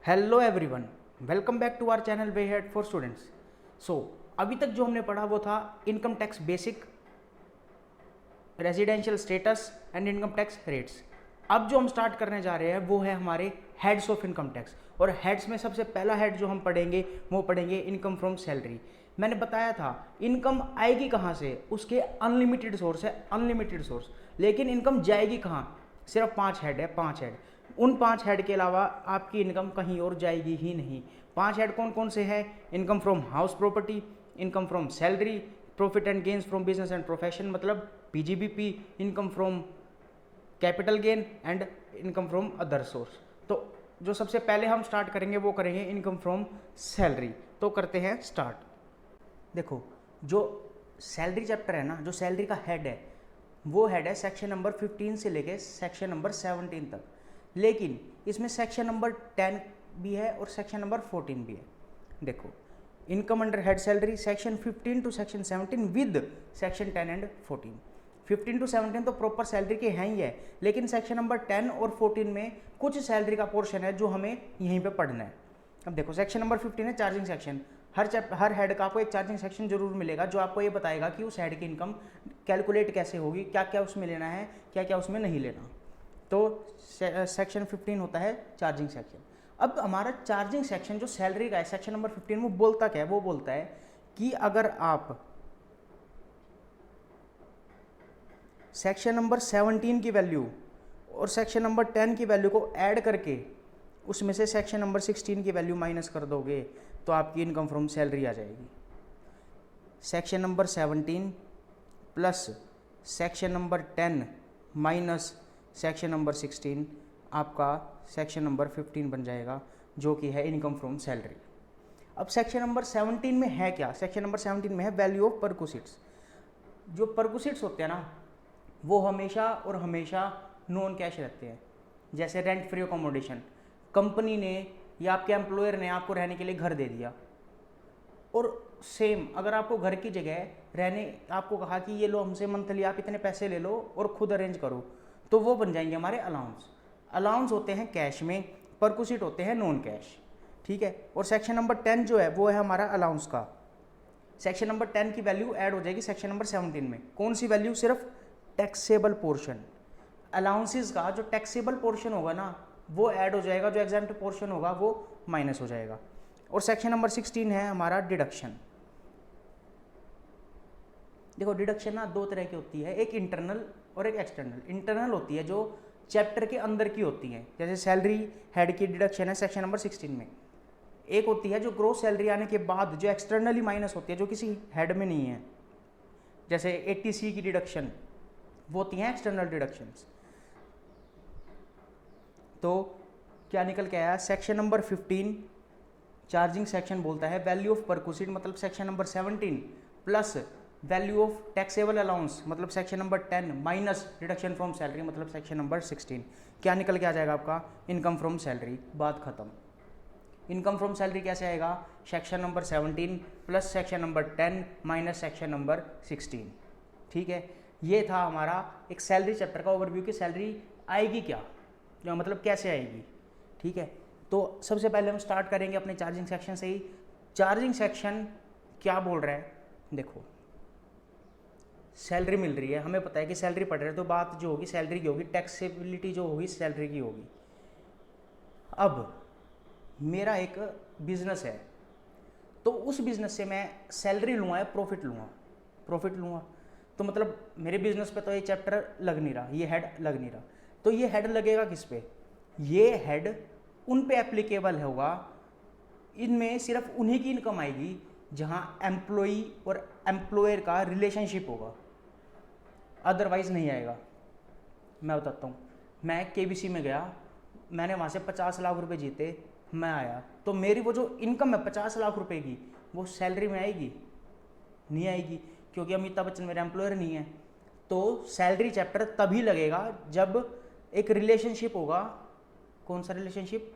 Hello everyone, welcome back to our channel way ahead for students. So अभी तक जो हमने पढ़ा वो था income tax basic, residential status and income tax rates. अब जो हम स्टार्ट करने जा रहे हैं वो है हमारे हेड्स ऑफ इनकम टैक्स, और हेड्स में सबसे पहला हेड जो हम पढ़ेंगे वो पढ़ेंगे इनकम फ्रॉम सैलरी। मैंने बताया था इनकम आएगी कहाँ से, उसके अनलिमिटेड सोर्स है, अनलिमिटेड सोर्स। लेकिन इनकम जाएगी कहाँ? सिर्फ 5 हेड है, 5 हेड। उन 5 हेड के अलावा आपकी इनकम कहीं और जाएगी ही नहीं। 5 हेड कौन कौन से हैं? Income from house property, income from salary, profit and gains from business and profession मतलब PGBP, income from capital gain and income from other source. तो जो सबसे पहले हम स्टार्ट करेंगे वो करेंगे इनकम फ्रॉम सैलरी। तो करते हैं स्टार्ट। देखो, जो सैलरी चैप्टर है ना, जो सैलरी का हेड है वो हेड है सेक्शन नंबर 15 से लेके सेक्शन नंबर 17 तक। लेकिन इसमें सेक्शन नंबर 10 भी है और सेक्शन नंबर 14 भी है। देखो, income under head salary section 15 to section 17 with section 10 and 14। 15 to 17 तो प्रॉपर सैलरी के हैं ही है, लेकिन सेक्शन नंबर 10 और 14 में कुछ सैलरी का पोर्शन है जो हमें यहीं पे पढ़ना है। अब देखो, सेक्शन नंबर 15 है चार्जिंग सेक्शन। हर हेड का आपको एक चार्जिंग सेक्शन जरूर मिलेगा जो आपको ये बताएगा कि उस हेड की इनकम कैलकुलेट कैसे होगी, क्या क्या उसमें लेना है, क्या क्या उसमें नहीं लेना। तो सेक्शन 15 होता है चार्जिंग सेक्शन। अब हमारा चार्जिंग सेक्शन जो सैलरी का है सेक्शन नंबर 15, वो बोलता क्या है? वो बोलता है कि अगर आप सेक्शन नंबर 17 की वैल्यू और सेक्शन नंबर 10 की वैल्यू को ऐड करके उसमें से सेक्शन नंबर 16 की वैल्यू माइनस कर दोगे तो आपकी इनकम फ्रॉम सैलरी आ जाएगी। Section number 17 plus section number 10 minus section number 16 आपका सेक्शन नंबर 15 बन जाएगा, जो कि है इनकम फ्रॉम सैलरी। अब सेक्शन नंबर 17 में है क्या? सेक्शन नंबर 17 में है वैल्यू ऑफ परक्विजिट्स। जो परक्विजिट्स होते हैं ना, वो हमेशा और हमेशा नॉन कैश रहते हैं। जैसे रेंट फ्री अकोमोडेशन, कंपनी ने या आपके एम्प्लॉयर ने आपको रहने के लिए घर दे दिया, और सेम अगर आपको घर की जगह रहने आपको कहा कि ये लो हमसे मंथली आप इतने पैसे ले लो और खुद अरेंज करो, तो वो बन जाएंगे हमारे अलाउंस। अलाउंस होते हैं कैश में, परक्विजिट होते हैं नॉन कैश। ठीक है। और सेक्शन नंबर 10 जो है वो है हमारा अलाउंस का। सेक्शन नंबर 10 की वैल्यू ऐड हो जाएगी सेक्शन नंबर 17 में। कौन सी वैल्यू? सिर्फ टैक्सेबल पोर्शन। अलाउंसेस का जो टैक्सेबल पोर्शन होगा ना वो ऐड हो जाएगा, जो एग्जाम्प्ट पोर्शन होगा वो माइनस हो जाएगा। और सेक्शन नंबर 16 है हमारा डिडक्शन। देखो, डिडक्शन ना दो तरह की होती है, एक इंटरनल और एक एक्सटर्नल। इंटरनल होती है जो चैप्टर के अंदर की होती है, जैसे सैलरी हेड की डिडक्शन है सेक्शन नंबर 16 में। एक होती है जो ग्रोस सैलरी आने के बाद जो एक्सटर्नली माइनस होती है, जो किसी हेड में नहीं है, जैसे 80C की डिडक्शन, वो होती हैं एक्सटर्नल डिडक्शंस। तो क्या निकल के आया? सेक्शन नंबर 15 चार्जिंग सेक्शन बोलता है वैल्यू ऑफ परक्विजिट मतलब section number 17 plus value of taxable allowance मतलब section number 10 minus deduction from salary मतलब सेक्शन नंबर 16। क्या निकल के आ जाएगा आपका? Income from salary. बात खत्म। इनकम फ्रॉम सैलरी कैसे आएगा? Section number 17 plus section number 10 minus section number 16। ठीक है। ये था हमारा एक सैलरी चैप्टर का ओवरव्यू कि सैलरी आएगी क्या, या मतलब कैसे आएगी। ठीक है। तो सबसे पहले हम स्टार्ट करेंगे अपने चार्जिंग सेक्शन से ही। चार्जिंग सेक्शन क्या बोल रहा है? देखो, सैलरी मिल रही है, हमें पता है कि सैलरी पड़ रही है, तो बात जो होगी सैलरी की होगी, टैक्सेबिलिटी जो होगी सैलरी की होगी। अब मेरा एक बिजनेस है, तो उस बिजनेस से मैं सैलरी लूँगा या प्रॉफिट लूँगा? प्रॉफिट लूँगा। तो मतलब मेरे बिजनेस पे तो ये चैप्टर लग नहीं रहा, ये हेड लग नहीं रहा। तो ये हेड लगेगा किस पे? ये हेड उन पे एप्लीकेबल होगा, इनमें सिर्फ उन्हीं की इनकम आएगी जहां एम्प्लॉई और एम्प्लॉयर का रिलेशनशिप होगा, अदरवाइज नहीं आएगा। मैं बताता हूँ। मैं केबीसी में गया, मैंने वहाँ से 50 लाख रुपए जीते, मैं आया, तो मेरी वो जो इनकम है 50 लाख रुपए की, वो सैलरी में आएगी? नहीं आएगी, क्योंकि अमिताभ बच्चन मेरा एम्प्लॉयर नहीं है। तो सैलरी चैप्टर तभी लगेगा जब एक रिलेशनशिप होगा। कौन सा रिलेशनशिप?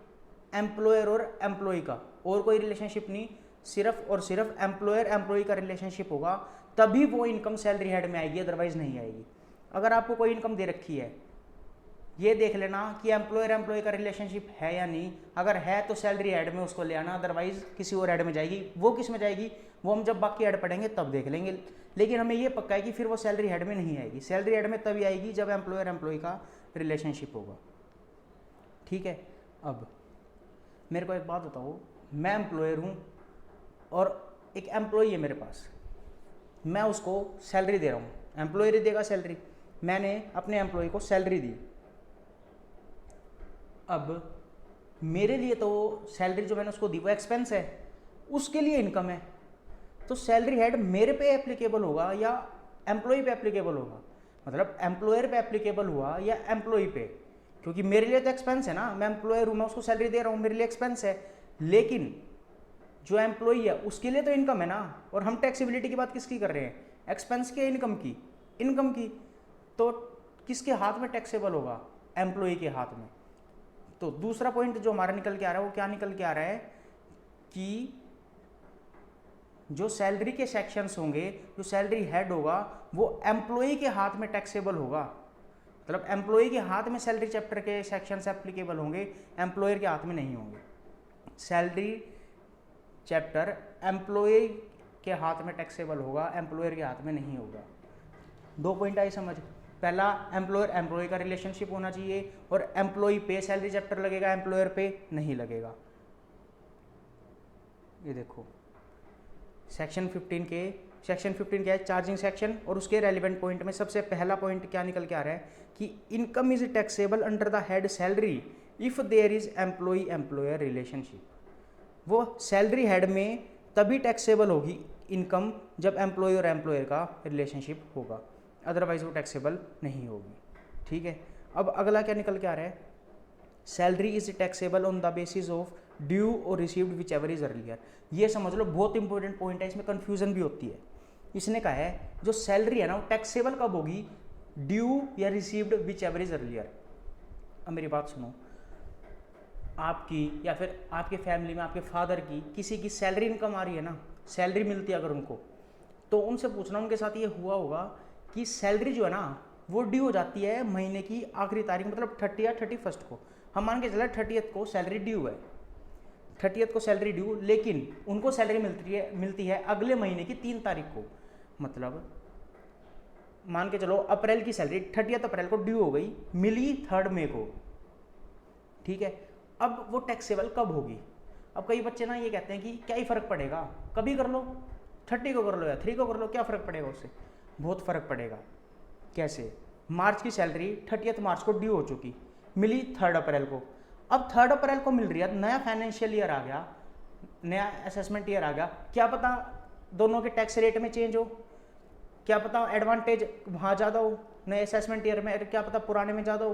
एम्प्लॉयर और एम्प्लॉय का, और कोई रिलेशनशिप नहीं, सिर्फ और सिर्फ एम्प्लॉयर एम्प्लॉय का रिलेशनशिप होगा, तभी वो इनकम सैलरी हेड में आएगी, अदरवाइज नहीं आएगी। अगर आपको कोई इनकम दे रखी है, ये देख लेना कि एम्प्लॉयर एम्प्लॉय का रिलेशनशिप है या नहीं, अगर है तो सैलरी हेड में उसको ले आना, अदरवाइज किसी और हेड में जाएगी। वो किस में जाएगी वो हम जब बाकी हेड पढ़ेंगे तब देख लेंगे, लेकिन हमें ये पक्का है कि फिर वो सैलरी हेड में नहीं आएगी। सैलरी हेड में तभी आएगी जब एम्प्लॉयर एम्प्लॉय का रिलेशनशिप होगा। ठीक है, अब मेरे को एक बात बताओ, मैं एम्प्लॉयर हूँ और एक एम्प्लॉई है मेरे पास, मैं उसको सैलरी दे रहा हूँ, एम्प्लॉयर ही देगा सैलरी, मैंने अपने एम्प्लॉय को सैलरी दी। अब मेरे लिए तो सैलरी जो मैंने उसको दी वो एक्सपेंस है, उसके लिए इनकम है, तो सैलरी हेड मेरे पे एप्लीकेबल होगा या एम्प्लॉय पे एप्लीकेबल होगा, मतलब एम्प्लॉयर पे एप्लीकेबल हुआ या एम्प्लॉय पे, क्योंकि मेरे लिए तो एक्सपेंस है ना, मैं एम्प्लॉयर हूँ, मैं उसको सैलरी दे रहा हूँ, मेरे लिए एक्सपेंस है, लेकिन जो एम्प्लॉई है उसके लिए तो इनकम है ना। और हम टैक्सेबिलिटी की बात किसकी कर रहे हैं, एक्सपेंस की, इनकम की, इनकम की। तो किसके हाथ में टैक्सेबल होगा, एम्प्लॉई के हाथ में। तो दूसरा पॉइंट जो हमारा निकल के आ रहा है वो क्या निकल के आ रहा है कि जो सैलरी के सेक्शंस होंगे, जो सैलरी हेड होगा वो एम्प्लॉई के हाथ में टैक्सेबल होगा, मतलब एम्प्लॉई के हाथ में सैलरी चैप्टर के सेक्शंस एप्लीकेबल होंगे, एम्प्लॉयर के हाथ में नहीं होंगे। सैलरी चैप्टर एम्प्लॉय के हाथ में टैक्सेबल होगा, एम्प्लॉयर के हाथ में नहीं होगा। 2 पॉइंट आई समझ। पहला, एम्प्लॉयर एम्प्लॉय का रिलेशनशिप होना चाहिए, और एम्प्लॉय पे सैलरी चैप्टर लगेगा, एम्प्लॉयर पे नहीं लगेगा। ये देखो सेक्शन 15 क्या है, चार्जिंग सेक्शन, और उसके रेलिवेंट पॉइंट में सबसे पहला पॉइंट क्या निकल के आ रहा है कि income is taxable under the head salary if there is employee employer relationship. वो सैलरी हेड में तभी टैक्सेबल होगी इनकम जब एम्प्लॉय और एम्प्लॉयर का रिलेशनशिप होगा, अदरवाइज वो टैक्सेबल नहीं होगी। ठीक है, अब अगला क्या निकल के आ रहा है, salary is taxable on the basis of due और received whichever is earlier. ये समझ लो बहुत इंपॉर्टेंट पॉइंट है, इसमें कन्फ्यूजन भी होती है। इसने कहा है जो सैलरी है ना वो टैक्सेबल कब होगी, ड्यू या received whichever is earlier. अब मेरी बात सुनो, आपकी या फिर आपके फैमिली में आपके फादर की किसी की सैलरी इनकम आ रही है ना, सैलरी मिलती है अगर उनको, तो उनसे पूछना उनके साथ ये हुआ होगा कि सैलरी जो है ना वो ड्यू हो जाती है महीने की आखिरी तारीख, मतलब 30 या 31 को। हम मान के चला 30th को सैलरी ड्यू है, 30th को सैलरी ड्यू, लेकिन उनको सैलरी मिलती है अगले महीने की 3 तारीख को। मतलब मान के चलो अप्रैल की सैलरी 30th अप्रैल को ड्यू हो गई, मिली 3 मई को। ठीक है, अब वो टैक्सेबल कब होगी। अब कई बच्चे ना ये कहते हैं कि क्या ही फ़र्क पड़ेगा, कभी कर लो, 30 को कर लो या 3 को कर लो, क्या फ़र्क पड़ेगा उससे। बहुत फ़र्क पड़ेगा। कैसे, मार्च की सैलरी 30th मार्च को ड्यू हो चुकी, मिली 3 अप्रैल को, अब 3 अप्रैल को मिल रही है, नया फाइनेंशियल ईयर आ गया, नया असेसमेंट ईयर आ गया, क्या पता दोनों के टैक्स रेट में चेंज हो, क्या पता एडवांटेज वहाँ ज़्यादा हो नए असेसमेंट ईयर में, क्या पता पुराने में ज़्यादा हो।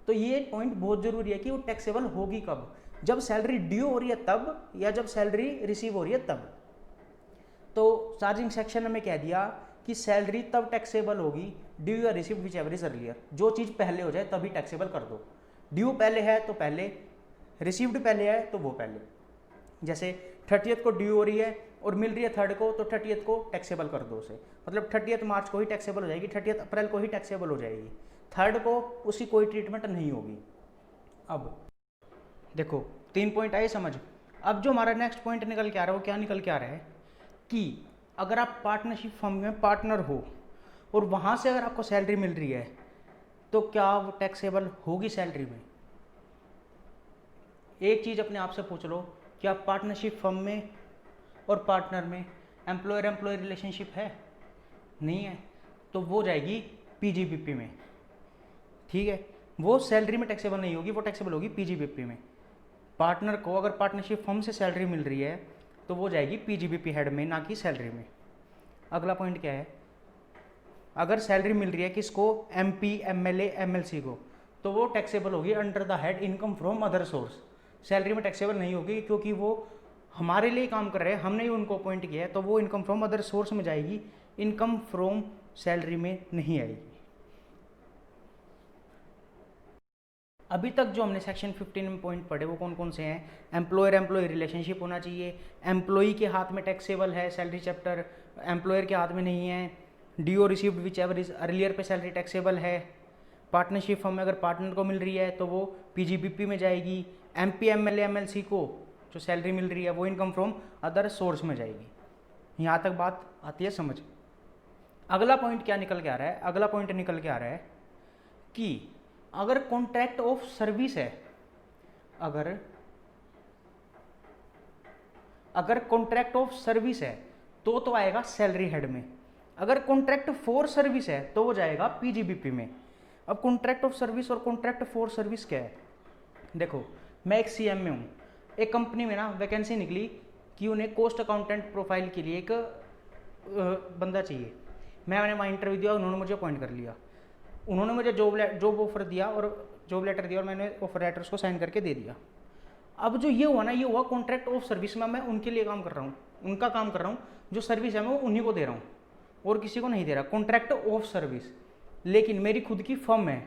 तो ये पॉइंट बहुत ज़रूरी है कि वो टैक्सेबल होगी कब, जब सैलरी ड्यू हो रही है तब, या जब सैलरी रिसीव हो रही है तब। तो चार्जिंग सेक्शन में कह दिया कि सैलरी तब टैक्सेबल होगी ड्यू या receive which ever is earlier. जो चीज़ पहले हो जाए तभी टैक्सेबल कर दो, ड्यू पहले है तो पहले, रिसीव्ड पहले है तो वो पहले। जैसे 30th को ड्यू हो रही है और मिल रही है 3rd को, तो 30th को टैक्सेबल कर दो उसे, मतलब 30th मार्च को ही टैक्सेबल हो जाएगी, 30th अप्रैल को ही टैक्सेबल हो जाएगी, 3rd को उसकी कोई ट्रीटमेंट नहीं होगी। अब देखो 3 पॉइंट आए समझ। अब जो हमारा नेक्स्ट पॉइंट निकल के आ रहा है वो क्या निकल के आ रहा है कि अगर आप पार्टनरशिप फर्म में पार्टनर हो और वहाँ से अगर आपको सैलरी मिल रही है तो क्या वो टैक्सेबल होगी सैलरी में। एक चीज़ अपने आप से पूछ लो, क्या पार्टनरशिप फर्म में और पार्टनर में एम्प्लॉयर एम्प्लॉय रिलेशनशिप है, नहीं है, तो वो जाएगी पीजीबीपी में। ठीक है, वो सैलरी में टैक्सेबल नहीं होगी, वो टैक्सेबल होगी पीजीबीपी में। पार्टनर को अगर पार्टनरशिप फर्म से सैलरी मिल रही है तो वो जाएगी पीजीबीपी हेड में, ना कि सैलरी में। अगला पॉइंट क्या है, अगर सैलरी मिल रही है किसको, एमपी एमएलए एमएलसी को, तो वो टैक्सेबल होगी under the head income from other source. Salary में टैक्सेबल नहीं होगी क्योंकि वो हमारे लिए काम कर रहे हैं, हमने ही उनको अपॉइंट किया है, तो वो इनकम फ्रॉम अदर सोर्स में जाएगी, इनकम फ्रॉम सैलरी में नहीं आएगी। अभी तक जो हमने सेक्शन 15 में पॉइंट पढ़े वो कौन कौन से हैं, एम्प्लॉयर एम्प्लॉय रिलेशनशिप होना चाहिए, एम्प्लॉई के हाथ में टैक्सेबल है सैलरी चैप्टर, एम्प्लॉयर के हाथ में नहीं है, due received whichever is earlier पे सैलरी टैक्सेबल है, पार्टनरशिप फर्म में अगर पार्टनर को मिल रही है तो वो पीजीबीपी में जाएगी। एमपी एमएलए एमएलसी को जो सैलरी मिल रही है वो इनकम फ्रॉम अदर सोर्स में जाएगी। यहाँ तक बात आती है समझ। अगला पॉइंट क्या निकल के आ रहा है? अगला पॉइंट निकल के आ रहा है कि अगर कॉन्ट्रैक्ट ऑफ सर्विस है, अगर कॉन्ट्रैक्ट ऑफ सर्विस है तो आएगा सैलरी हेड में। अगर कॉन्ट्रैक्ट फॉर सर्विस है तो वो जाएगा पीजीबीपी में। अब कॉन्ट्रैक्ट ऑफ सर्विस और कॉन्ट्रैक्ट फॉर सर्विस क्या है? देखो, मैं एक सीएम में हूँ, एक कंपनी में ना वैकेंसी निकली कि उन्हें कॉस्ट अकाउंटेंट प्रोफाइल के लिए एक बंदा चाहिए। मैंने वहाँ इंटरव्यू दिया, उन्होंने मुझे अपॉइंट कर लिया। उन्होंने मुझे जॉब ऑफर दिया और जॉब लेटर दिया और मैंने ऑफर लेटर उसको साइन करके दे दिया। अब जो ये हुआ ना, ये हुआ कॉन्ट्रैक्ट ऑफ सर्विस में। मैं उनके लिए काम कर रहा हूँ, उनका काम कर रहा हूँ, जो सर्विस है मैं वो उन्हीं को दे रहा हूँ और किसी को नहीं दे रहा। कॉन्ट्रैक्ट ऑफ सर्विस, लेकिन मेरी खुद की फर्म है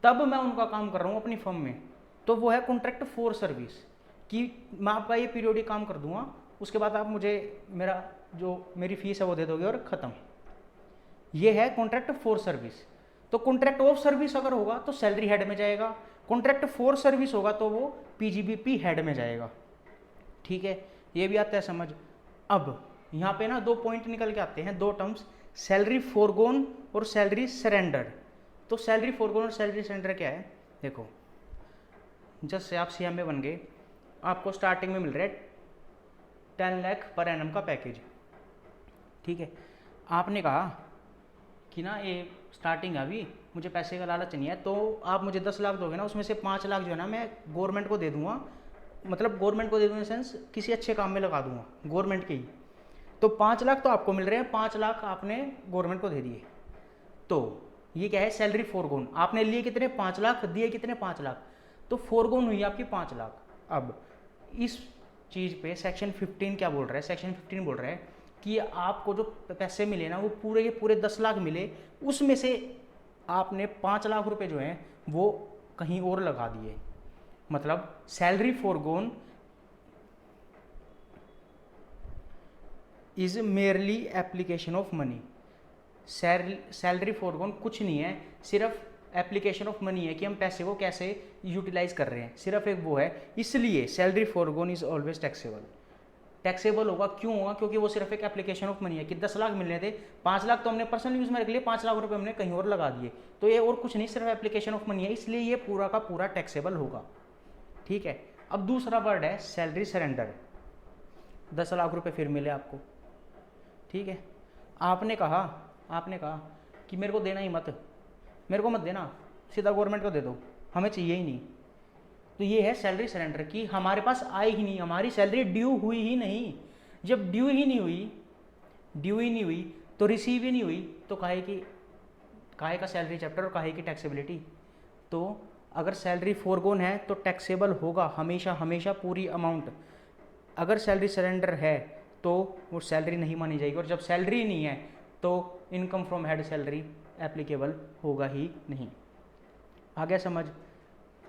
तब मैं उनका काम कर रहा हूँ अपनी फर्म में, तो वो है कॉन्ट्रैक्ट फॉर सर्विस कि मैं आपका ये पीरियोडिक काम कर दूंगा, उसके बाद आप मुझे मेरी फीस है वो दे दोगे और ख़त्म। ये है कॉन्ट्रैक्ट फॉर सर्विस। तो कॉन्ट्रैक्ट ऑफ सर्विस अगर होगा तो सैलरी हेड में जाएगा, कॉन्ट्रैक्ट फॉर सर्विस होगा तो वो पीजीबीपी हेड में जाएगा। ठीक है, ये भी आता है समझ। अब यहाँ पे ना 2 पॉइंट निकल के आते हैं, 2 टर्म्स, सैलरी फोरगोन और सैलरी सरेंडर। तो सैलरी फोरगोन और सैलरी सरेंडर क्या है? देखो, जैसे आप सीएम में बन गए, आपको स्टार्टिंग में मिल रहा है 10 लाख पर एनम का पैकेज। ठीक है, आपने कहा कि ना ये स्टार्टिंग है, अभी मुझे पैसे का लालच नहीं है, तो आप मुझे 10 लाख दोगे ना, उसमें से 5 लाख जो है ना मैं गवर्नमेंट को दे दूंगा, मतलब गवर्नमेंट को दे दूंगा इन सेंस किसी अच्छे काम में लगा दूंगा गवर्नमेंट के ही। तो 5 लाख तो आपको मिल रहे हैं, 5 लाख आपने गवर्नमेंट को दे दिए। तो ये क्या है? सैलरी फोरगोन। आपने लिए कितने? 5 लाख, दिए कितने? 5 लाख। तो फोरगोन हुई आपकी 5 लाख। अब इस चीज़ पे सेक्शन 15 क्या बोल रहा है? सेक्शन 15 बोल रहा है कि आपको जो पैसे मिले ना वो पूरे के पूरे 10 लाख मिले, उसमें से आपने 5 लाख रुपए जो हैं वो कहीं और लगा दिए। मतलब salary forgone is merely application of money. Salary forgone कुछ नहीं है, सिर्फ एप्लीकेशन ऑफ मनी है कि हम पैसे को कैसे यूटिलाइज कर रहे हैं, सिर्फ एक वो है। इसलिए salary forgone is always taxable. Taxable होगा, क्यों होगा? क्योंकि वो सिर्फ एक एप्लीकेशन ऑफ मनी है कि 10 लाख मिलने थे, 5 लाख तो हमने पर्सनल यूज में रख लिए, 5 लाख रुपए हमने कहीं और लगा दिए, तो ये और कुछ नहीं, सिर्फ एप्लीकेशन ऑफ मनी है, इसलिए ये पूरा का पूरा टैक्सेबल होगा। ठीक है, अब दूसरा वर्ड है सैलरी सरेंडर। 10 लाख रुपए फिर मिले आपको। ठीक है, आपने कहा कि मेरे को देना ही मत, मेरे को मत देना, सीधा गवर्नमेंट को दे दो, हमें चाहिए ही नहीं। तो ये है सैलरी सरेंडर कि हमारे पास आई ही नहीं, हमारी सैलरी ड्यू हुई ही नहीं। जब ड्यू ही नहीं हुई तो रिसीव ही नहीं हुई, तो काहे का सैलरी चैप्टर और काहे की टैक्सेबिलिटी। तो अगर सैलरी फोरगोन है तो टैक्सेबल होगा हमेशा हमेशा पूरी अमाउंट। अगर सैलरी सरेंडर है तो वो सैलरी नहीं मानी जाएगी, और जब सैलरी नहीं है तो income from head salary applicable होगा ही नहीं। आ गया समझ?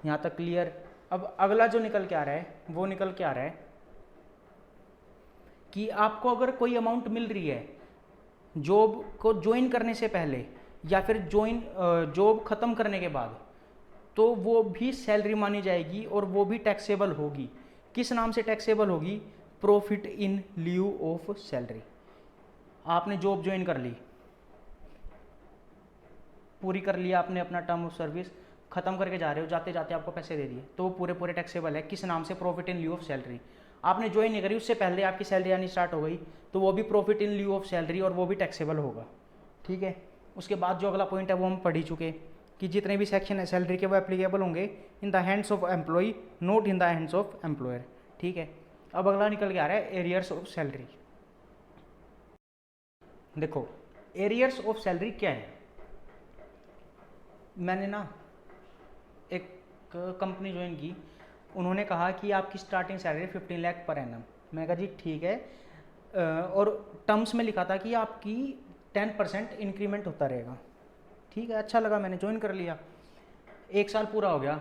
यहाँ तक क्लियर? अब अगला जो निकल के आ रहा है वो निकल के आ रहा है कि आपको अगर कोई अमाउंट मिल रही है जॉब को ज्वाइन करने से पहले या फिर जॉब ख़त्म करने के बाद, तो वो भी सैलरी मानी जाएगी और वो भी टैक्सेबल होगी। किस नाम से टैक्सेबल होगी? Profit in lieu of salary. आपने जॉब ज्वाइन कर ली, पूरी कर लिया आपने अपना टर्म ऑफ सर्विस, खत्म करके जा रहे हो, जाते जाते आपको पैसे दे दिए, तो वो पूरे टैक्सेबल है। किस नाम से? Profit in lieu of salary. आपने ज्वाइन नहीं करी, उससे पहले आपकी सैलरी आनी स्टार्ट हो गई, तो वो भी profit in lieu of salary और वो भी टैक्सेबल होगा। ठीक है, उसके बाद जो अगला पॉइंट है वो हम पढ़ ही चुके कि जितने भी सेक्शन है सैलरी के वो एप्लीकेबल होंगे in the hands of employee, not in the hands of employer. ठीक है, अब अगला निकल के आ रहा है एरियर्स ऑफ सैलरी। देखो, एरियर्स ऑफ सैलरी क्या है? मैंने ना एक कंपनी ज्वाइन की, उन्होंने कहा कि आपकी starting salary 15 lakh per annum. मैंने कहा जी ठीक है, और टर्म्स में लिखा था कि आपकी 10% इंक्रीमेंट होता रहेगा। ठीक है, अच्छा लगा, मैंने ज्वाइन कर लिया। 1 साल पूरा हो गया,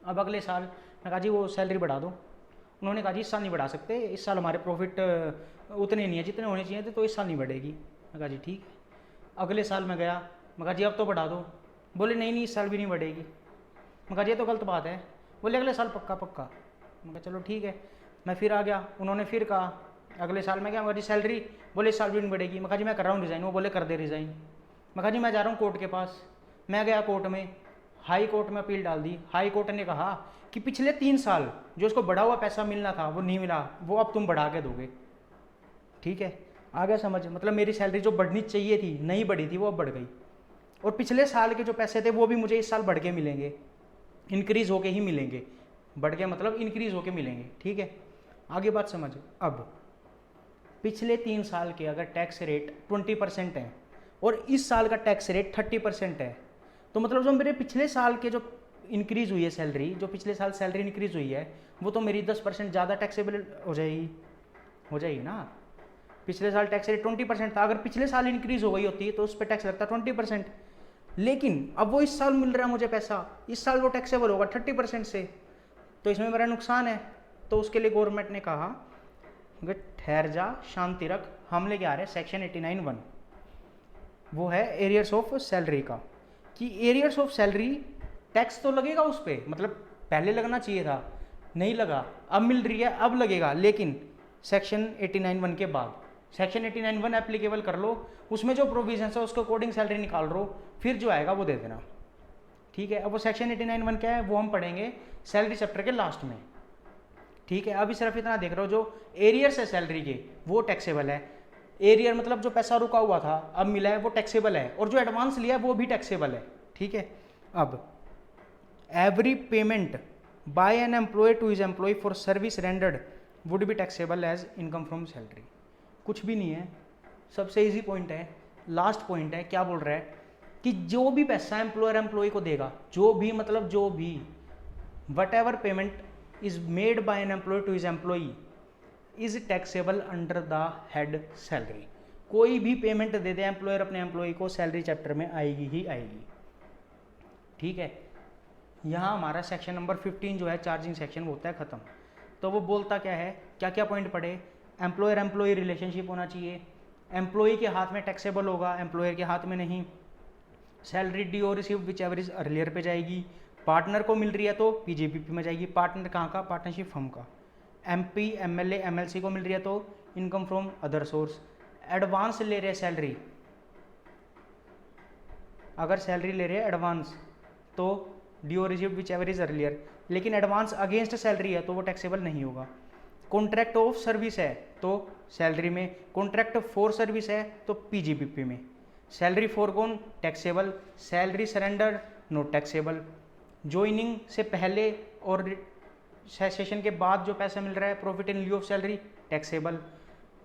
अब अगले साल मैं कहा जी वो सैलरी बढ़ा दो। उन्होंने कहा जी इस साल नहीं बढ़ा सकते, इस साल हमारे प्रॉफिट उतने नहीं है जितने होने चाहिए थे, तो इस साल नहीं बढ़ेगी। मैं कहा जी ठीक है। अगले साल मैं गया, मैं कहा जी अब तो बढ़ा दो। बोले नहीं नहीं, इस साल भी नहीं बढ़ेगी। मैं कहा ये तो गलत बात है। बोले अगले साल पक्का पक्का। मैं कहा चलो ठीक है। मैं फिर आ गया, उन्होंने फिर कहा अगले साल। मैं क्या जी सैलरी, बोले इस साल भी नहीं बढ़ेगी। मैं कहा जी मैं कर रहा हूँ रिज़ाइन। वो बोले कर दे रिज़ाइन। मैं कहा जी मैं जा रहा हूँ कोर्ट के पास। मैं गया कोर्ट में, हाई कोर्ट में अपील डाल दी। हाई कोर्ट ने कहा कि पिछले 3 साल जो उसको बढ़ा हुआ पैसा मिलना था वो नहीं मिला, वो अब तुम बढ़ा के दोगे। ठीक है, आ गया समझ? मतलब मेरी सैलरी जो बढ़नी चाहिए थी नहीं बढ़ी थी, वो अब बढ़ गई। और पिछले साल के जो पैसे थे वो भी मुझे इस साल बढ़ के मिलेंगे, इंक्रीज होके ही मिलेंगे। बढ़ के मतलब इंक्रीज होके मिलेंगे। ठीक है, आगे बात समझ। अब पिछले 3 साल के अगर टैक्स रेट 20% है और इस साल का टैक्स रेट 30% है, तो मतलब जो मेरे पिछले साल के जो इंक्रीज हुई है सैलरी, जो पिछले साल सैलरी इंक्रीज हुई है, वो तो मेरी 10% ज़्यादा टैक्सेबल हो जाएगी ना। पिछले साल टैक्स रेट 20% था, अगर पिछले साल इंक्रीज हो गई होती तो उस पर टैक्स लगता 20%। लेकिन अब वो इस साल मिल रहा है मुझे पैसा, इस साल वो टैक्सेबल होगा 30% से, तो इसमें मेरा नुकसान है। तो उसके लिए गवर्नमेंट ने कहा कि ठहर जा, शांति रख, हम लेके आ रहे हैं सेक्शन 89(1), वो है एरियर्स ऑफ सैलरी का, कि एरियर्स ऑफ सैलरी टैक्स तो लगेगा उस पर, मतलब पहले लगना चाहिए था, नहीं लगा, अब मिल रही है, अब लगेगा, लेकिन सेक्शन 89(1) के बाद। सेक्शन 89(1) एप्लीकेबल कर लो, उसमें जो प्रोविजन है उसके अकॉर्डिंग सैलरी निकाल लो, फिर जो आएगा वो दे देना। ठीक है, अब वो सेक्शन 89(1) क्या है वो हम पढ़ेंगे सैलरी चैप्टर के लास्ट में। ठीक है, अभी सिर्फ इतना देख रहे हो, जो एरियर्स है सैलरी के वो टैक्सेबल है। एरियर मतलब जो पैसा रुका हुआ था अब मिला है वो टैक्सेबल है, और जो एडवांस लिया है वो भी टैक्सेबल है। ठीक है, अब every payment by an employee to his employee for service rendered would be taxable as income from salary. कुछ भी नहीं है, सबसे इजी पॉइंट है, लास्ट पॉइंट है। क्या बोल रहा है कि जो भी पैसा एम्प्लॉयर एम्प्लॉय को देगा, जो भी मतलब जो भी what ever payment is made by an employee to his employee is taxable under the head salary। कोई भी पेमेंट दे दे एम्प्लॉयर अपने एम्प्लॉय को, सैलरी चैप्टर में आएगी ही आएगी। ठीक है, यहाँ हमारा सेक्शन नंबर 15 जो है चार्जिंग सेक्शन होता है ख़त्म। तो वो बोलता क्या है, क्या क्या पॉइंट पढ़े? एम्प्लॉयर एम्प्लॉय रिलेशनशिप होना चाहिए, एम्प्लॉय के हाथ में टैक्सेबल होगा, एम्प्लॉयर के हाथ में नहीं। सैलरी डी और receive which ever is earlier पे जाएगी। पार्टनर को मिल रही है तो पीजीपीपी में जाएगी। पार्टनर कहाँ का? पार्टनरशिप फर्म का। एमपी एमएलए एमएलसी को मिल रही है तो income from other source. Advance ले रहे सैलरी, अगर सैलरी ले रहे हैं एडवांस तो due received whichever is earlier, लेकिन एडवांस अगेंस्ट सैलरी है तो वो टैक्सेबल नहीं होगा। कॉन्ट्रैक्ट ऑफ सर्विस है तो सैलरी में, कॉन्ट्रैक्ट फॉर सर्विस है तो पीजीपीपी में। Salary forgone taxable, salary surrender not taxable. Joining से पहले और सेशन के बाद जो पैसा मिल रहा है profit in lieu of salary taxable.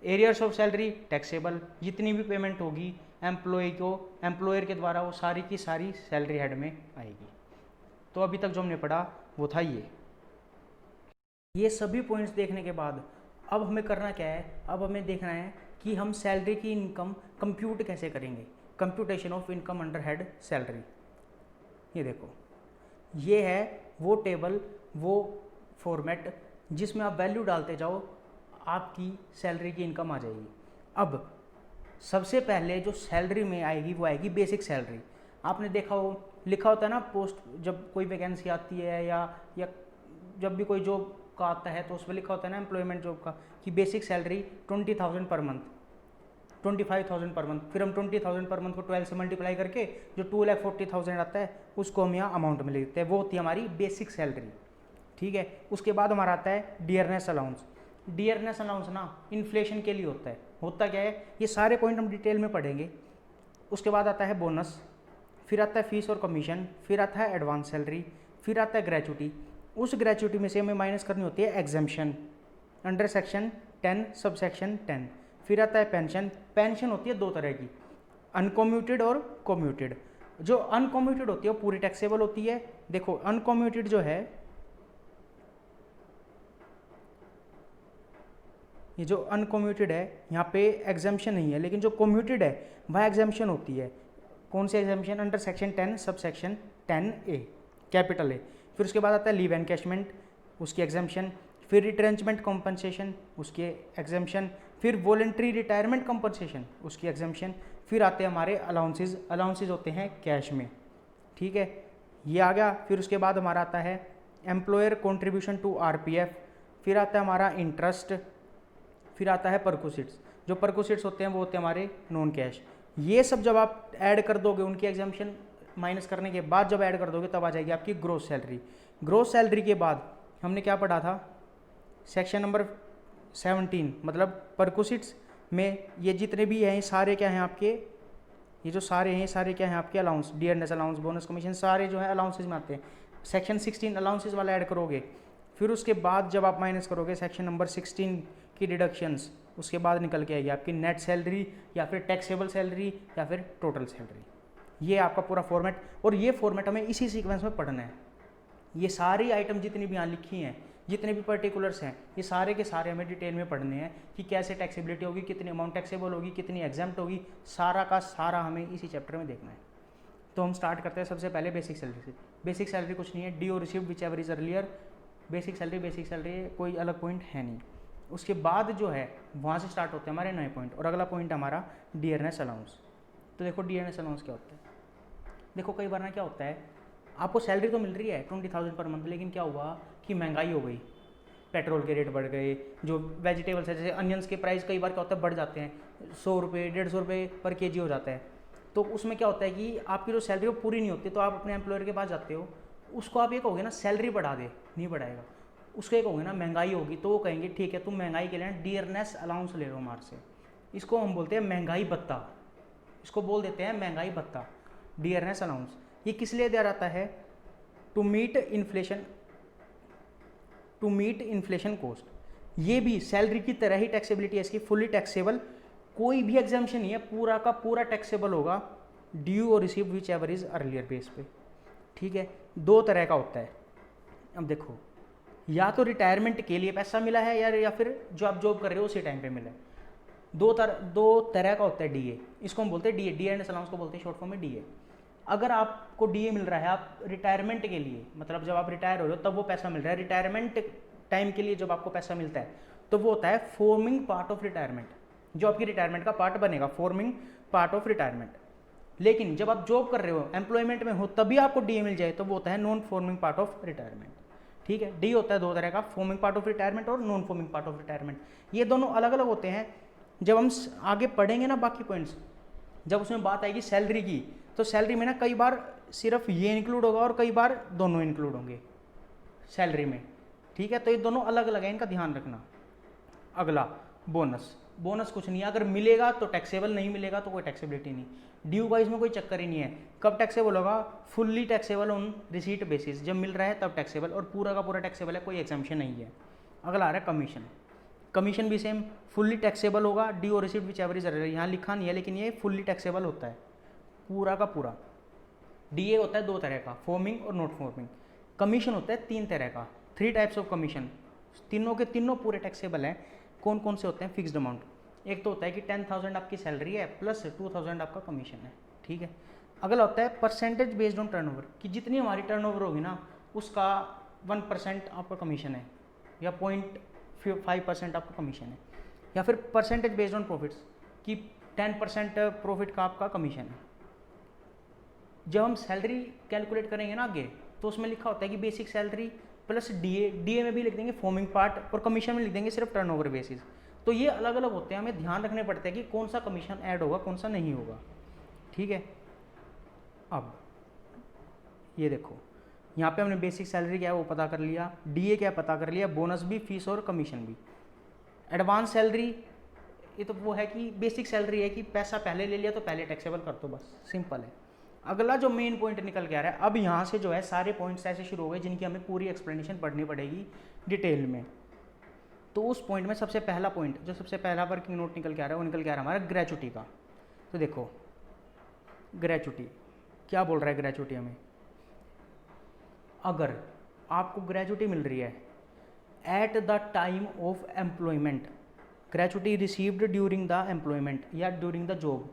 Arrears of salary taxable. जितनी भी पेमेंट होगी एम्प्लॉय को एम्प्लॉयर के द्वारा वो सारी की सारी सैलरी हेड में आएगी। तो अभी तक जो हमने पढ़ा वो था ये सभी पॉइंट्स देखने के बाद अब हमें करना क्या है? अब हमें देखना है कि हम सैलरी की इनकम कंप्यूट कैसे करेंगे। Computation of income under head salary. ये देखो, ये है वो टेबल, वो फॉर्मेट जिसमें आप वैल्यू डालते जाओ, आपकी सैलरी की इनकम आ जाएगी। अब सबसे पहले जो सैलरी में आएगी वो आएगी बेसिक सैलरी। आपने देखा हो लिखा होता है ना पोस्ट, जब कोई वैकेंसी आती है या जब भी कोई जॉब का आता है तो उसमें लिखा होता है ना एम्प्लॉयमेंट जॉब का कि basic salary 20,000 per month, 25,000 per month. फिर हम 20,000 पर मंथ को 12 से मल्टीप्लाई करके जो 2,40,000 आता है उसको हम यहाँ अमाउंट में लिखते हैं, वो होती है हमारी बेसिक सैलरी। ठीक है, उसके बाद हमारा आता है डियरनेस अलाउंस। डियरनेस अलाउंस ना इन्फ्लेशन के लिए होता है। होता क्या है ये सारे पॉइंट हम डिटेल में पढ़ेंगे। उसके बाद आता है बोनस, फिर आता है फीस और कमीशन, फिर आता है एडवांस सैलरी, फिर आता है ग्रेचुटी। उस ग्रेचुटी में से हमें माइनस करनी होती है exemption under section 10 sub section 10। फिर आता है पेंशन। पेंशन होती है दो तरह की, अनकम्यूटेड और कम्यूटेड। जो अनकम्यूटेड होती है वो पूरी टैक्सेबल होती है। देखो अनकम्यूटेड जो है, ये जो अनकम्यूटेड है यहाँ पे एग्जाम्पशन नहीं है, लेकिन जो कम्यूटेड है वह एग्जाम्पशन होती है। कौन सी exemption? Under section 10 sub section 10A capital A. फिर उसके बाद आता है लीव एनकैशमेंट, उसकी एग्जाम्पशन। फिर रिट्रेंचमेंट कॉम्पनसेशन, उसकी एग्जाम्पशन। फिर वॉलेंट्री रिटायरमेंट कॉम्पनसेशन, उसकी एग्जाम्पशन। फिर आते हैं हमारे अलाउंसेज। अलाउंसेज होते हैं कैश में। ठीक है, ये आ गया। फिर उसके बाद हमारा आता है एम्प्लॉयर कॉन्ट्रीब्यूशन टू आरपीएफ, फिर आता है हमारा इंटरेस्ट, फिर आता है परक्विजिट्स। जो परक्विजिट्स होते हैं वो होते हैं हमारे नॉन कैश। ये सब जब आप ऐड कर दोगे, उनकी एग्जाम्पशन माइनस करने के बाद जब ऐड कर दोगे तब आ जाएगी आपकी ग्रोस सैलरी। ग्रोस सैलरी के बाद हमने क्या पढ़ा था, सेक्शन नंबर 17 मतलब परक्विजिट्स में ये जितने भी हैं सारे क्या हैं आपके, ये जो सारे हैं सारे क्या हैं आपके allowance, dearness allowance, bonus commission, सारे जो है अलाउंसेज में आते हैं। सेक्शन 16 अलाउंसेज वाला ऐड करोगे, फिर उसके बाद जब आप माइनस करोगे सेक्शन नंबर 16 की डिडक्शंस, उसके बाद निकल के आएगी आपकी नेट सैलरी या फिर टैक्सेबल सैलरी या फिर टोटल सैलरी। ये आपका पूरा फॉर्मेट, और ये फॉर्मेट हमें इसी सीक्वेंस में पढ़ना है। ये सारी आइटम जितनी भी यहाँ लिखी हैं, जितने भी पर्टिकुलर्स हैं, ये सारे के सारे हमें डिटेल में पढ़ने हैं कि कैसे टैक्सेबिलिटी होगी, कितनी अमाउंट टैक्सेबल होगी, कितनी एग्जाम्प्ट होगी, सारा का सारा हमें इसी चैप्टर में देखना है। तो हम स्टार्ट करते हैं सबसे पहले बेसिक सैलरी से। बेसिक सैलरी कुछ नहीं है, due received whichever is earlier. Basic salary कोई अलग पॉइंट है नहीं। उसके बाद जो है वहाँ से स्टार्ट होते हैं हमारे नए पॉइंट, और अगला पॉइंट हमारा डियरनेस अलाउंस। तो देखो डियरनेस अलाउंस क्या होता है। देखो कई बार ना क्या होता है, आपको सैलरी तो मिल रही है 20,000 पर मंथ, लेकिन क्या हुआ कि महंगाई हो गई, पेट्रोल के रेट बढ़ गए, जो वेजिटेबल्स है जैसे अनियंस के प्राइस कई बार क्या होता है बढ़ जाते हैं, 100 रुपये 150 रुपये पर केजी हो जाता है। तो उसमें क्या होता है कि आपकी जो सैलरी वो पूरी नहीं होती, तो आप अपने एम्प्लॉयर के पास जाते हो, उसको आप ये कहोगे ना सैलरी बढ़ा दे, नहीं बढ़ाएगा। उसको ये कहोगे ना महंगाई होगी, तो वो कहेंगे ठीक है तुम महंगाई के लिए डियरनेस अलाउंस ले लो हमारे से। इसको हम बोलते हैं महंगाई भत्ता, इसको बोल देते हैं महंगाई भत्ता, डियरनेस अलाउंस। ये किस लिए दिया जाता है, टू मीट इन्फ्लेशन कॉस्ट। ये भी सैलरी की तरह ही टैक्सेबिलिटी है इसकी, फुली टैक्सेबल, कोई भी एग्जाम्पशन नहीं है, पूरा का पूरा टैक्सेबल होगा ड्यू और receive which ever is earlier base पे। ठीक है, दो तरह का होता है। अब देखो, या तो रिटायरमेंट के लिए पैसा मिला है या फिर जो आप जॉब कर रहे हो उसी टाइम पे मिला है। दो तरह का होता है डीए, इसको हम बोलते हैं डीए, डियरनेस अलाउंस को बोलते हैं शॉर्ट फॉर्म में डीए। अगर आपको डीए मिल रहा है, आप रिटायरमेंट के लिए, मतलब जब आप रिटायर हो रहे हो तब वो पैसा मिल रहा है, रिटायरमेंट टाइम के लिए जब आपको पैसा मिलता है तो वो होता है फॉर्मिंग पार्ट ऑफ रिटायरमेंट, जो आपकी रिटायरमेंट का पार्ट बनेगा, फॉर्मिंग पार्ट ऑफ रिटायरमेंट। लेकिन जब आप जॉब कर रहे हो, एम्प्लॉयमेंट में हो, तभी आपको डीए मिल जाए तो वो होता है non forming part of retirement. ठीक है, डी होता है दो तरह का, फॉर्मिंग पार्ट ऑफ रिटायरमेंट और non forming part of retirement. ये दोनों अलग अलग होते हैं। जब हम आगे पढ़ेंगे ना बाकी पॉइंट्स, जब उसमें बात आएगी सैलरी की, तो सैलरी में ना कई बार सिर्फ ये इंक्लूड होगा और कई बार दोनों इंक्लूड होंगे सैलरी में। ठीक है, तो ये दोनों अलग अलग है, इनका ध्यान रखना। अगला बोनस। बोनस कुछ नहीं है, अगर मिलेगा तो टैक्सेबल, नहीं मिलेगा तो कोई टैक्सेबिलिटी नहीं। ड्यू का इसमें कोई चक्कर ही नहीं है। कब टैक्सेबल होगा, fully taxable on receipt basis, जब मिल रहा है तब टैक्सेबल, और पूरा का पूरा टैक्सेबल है, कोई एग्जाम्पशन नहीं है। अगला आ रहा है कमीशन। कमीशन भी सेम फुल्ली टैक्सेबल होगा, ड्यू और रिसीट विच एवरेज, यहाँ लिखा नहीं है लेकिन ये फुल्ली टैक्सेबल होता है पूरा का पूरा। डीए होता है दो तरह का, फॉर्मिंग और नॉट फॉर्मिंग। कमीशन होता है तीन तरह का, 3 टाइप्स ऑफ कमीशन, तीनों के तीनों पूरे टैक्सेबल हैं। कौन कौन से होते हैं, फिक्स्ड अमाउंट। एक तो होता है कि 10,000 आपकी सैलरी है प्लस 2,000 आपका कमीशन है। ठीक है, अगला होता है परसेंटेज बेस्ड ऑन टर्नओवर, कि जितनी हमारी टर्नओवर होगी ना उसका 1% आपका कमीशन है या 0.5% आपका कमीशन है। या फिर परसेंटेज बेस्ड ऑन प्रॉफिट्स, कि 10% प्रॉफिट का आपका कमीशन है। जब हम सैलरी कैलकुलेट करेंगे ना आगे, तो उसमें लिखा होता है कि basic salary plus DA, DA में भी लिख देंगे फॉर्मिंग पार्ट, और कमीशन में लिख देंगे सिर्फ टर्नओवर बेसिस। तो ये अलग अलग होते हैं, हमें ध्यान रखने पड़ते हैं कि कौन सा कमीशन ऐड होगा कौन सा नहीं होगा। ठीक है, अब ये देखो यहाँ पे हमने बेसिक सैलरी क्या है वो पता कर लिया, डीए क्या पता कर लिया, बोनस भी, फीस और कमीशन भी। एडवांस सैलरी ये तो वो है कि बेसिक सैलरी है कि पैसा पहले ले लिया तो पहले टैक्सेबल कर दो, बस सिंपल है। अगला जो मेन पॉइंट निकल के आ रहा है, अब यहाँ से जो है सारे पॉइंट्स ऐसे शुरू हो गए जिनकी हमें पूरी एक्सप्लेनेशन पढ़नी पड़ेगी डिटेल में। तो उस पॉइंट में सबसे पहला पॉइंट, जो सबसे पहला वर्किंग नोट निकल के आ रहा है, वो निकल के आ रहा है हमारा ग्रेचुटी का। तो देखो ग्रेचुटी क्या बोल रहा है, ग्रेचुटी हमें, अगर आपको ग्रेचुटी मिल रही है at the time of employment, gratuity received during the employment या ड्यूरिंग द जॉब,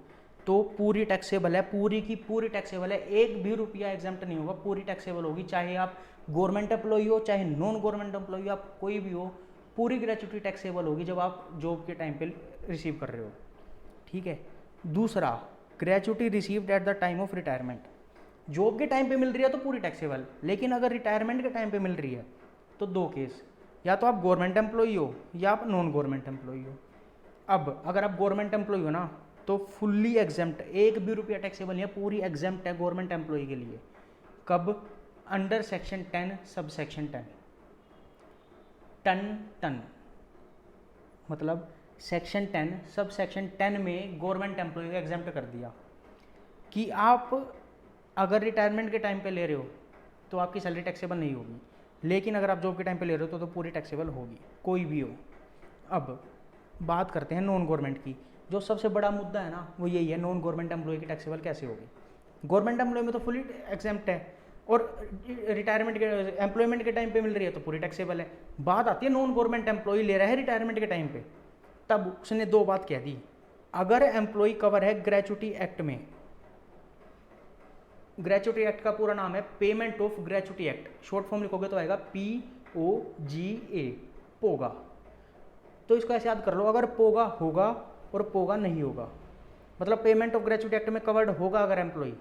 तो पूरी टैक्सेबल है, पूरी की पूरी टैक्सेबल है, एक भी रुपया एग्जाम्प्ट नहीं होगा, पूरी टैक्सेबल होगी। चाहे आप गवर्नमेंट एम्प्लॉई हो चाहे नॉन गवर्नमेंट एम्प्लॉई हो, आप कोई भी हो, पूरी ग्रेचुटी टैक्सेबल होगी जब आप जॉब के टाइम पे रिसीव कर रहे हो। ठीक है, दूसरा gratuity received eight the time of retirement, job के टाइम पे मिल रही है तो पूरी टैक्सेबल, लेकिन अगर रिटायरमेंट के टाइम पे मिल रही है तो दो केस, या तो आप गवर्नमेंट एम्प्लॉई हो या आप नॉन गवर्नमेंट एम्प्लॉई हो। अब अगर आप गवर्नमेंट एम्प्लॉई हो ना तो फुल्ली एग्जेम्प्ट, एक भी रुपया टैक्सेबल नहीं है, पूरी एग्जेम्प्ट है गवर्नमेंट एम्प्लॉई के लिए। कब? Under section 10 sub section 10। Ton मतलब सेक्शन 10 सब सेक्शन 10 में गवर्नमेंट एम्प्लॉय को एग्जाम्प्ट कर दिया कि आप अगर रिटायरमेंट के टाइम पे ले रहे हो तो आपकी सैलरी टैक्सेबल नहीं होगी, लेकिन अगर आप जॉब के टाइम पे ले रहे हो तो पूरी टैक्सेबल होगी, कोई भी हो। अब बात करते हैं नॉन गवर्नमेंट की। जो सबसे बड़ा मुद्दा है ना वो यही है, नॉन गवर्नमेंट एम्प्लॉय की टैक्सेबल कैसे होगी। गवर्नमेंट एम्प्लॉय में तो फुली एग्जेम्प्ट है, और रिटायरमेंट के एम्प्लॉयमेंट के टाइम पे मिल रही है तो पूरी टैक्सेबल है। बात आती है नॉन गवर्नमेंट एम्प्लॉय ले रहा है रिटायरमेंट के टाइम पे, तब उसने दो बात कह दी। अगर एम्प्लॉय कवर है ग्रेचुटी एक्ट में, ग्रेचुटी एक्ट का पूरा नाम है payment of gratuity act, short form लिखोगे तो आएगा POGA, पोगा। तो इसको ऐसे याद कर लो, अगर पोगा होगा और पोगा नहीं होगा, मतलब पेमेंट ऑफ ग्रेचुटी एक्ट में कवर्ड होगा अगर एम्प्लॉय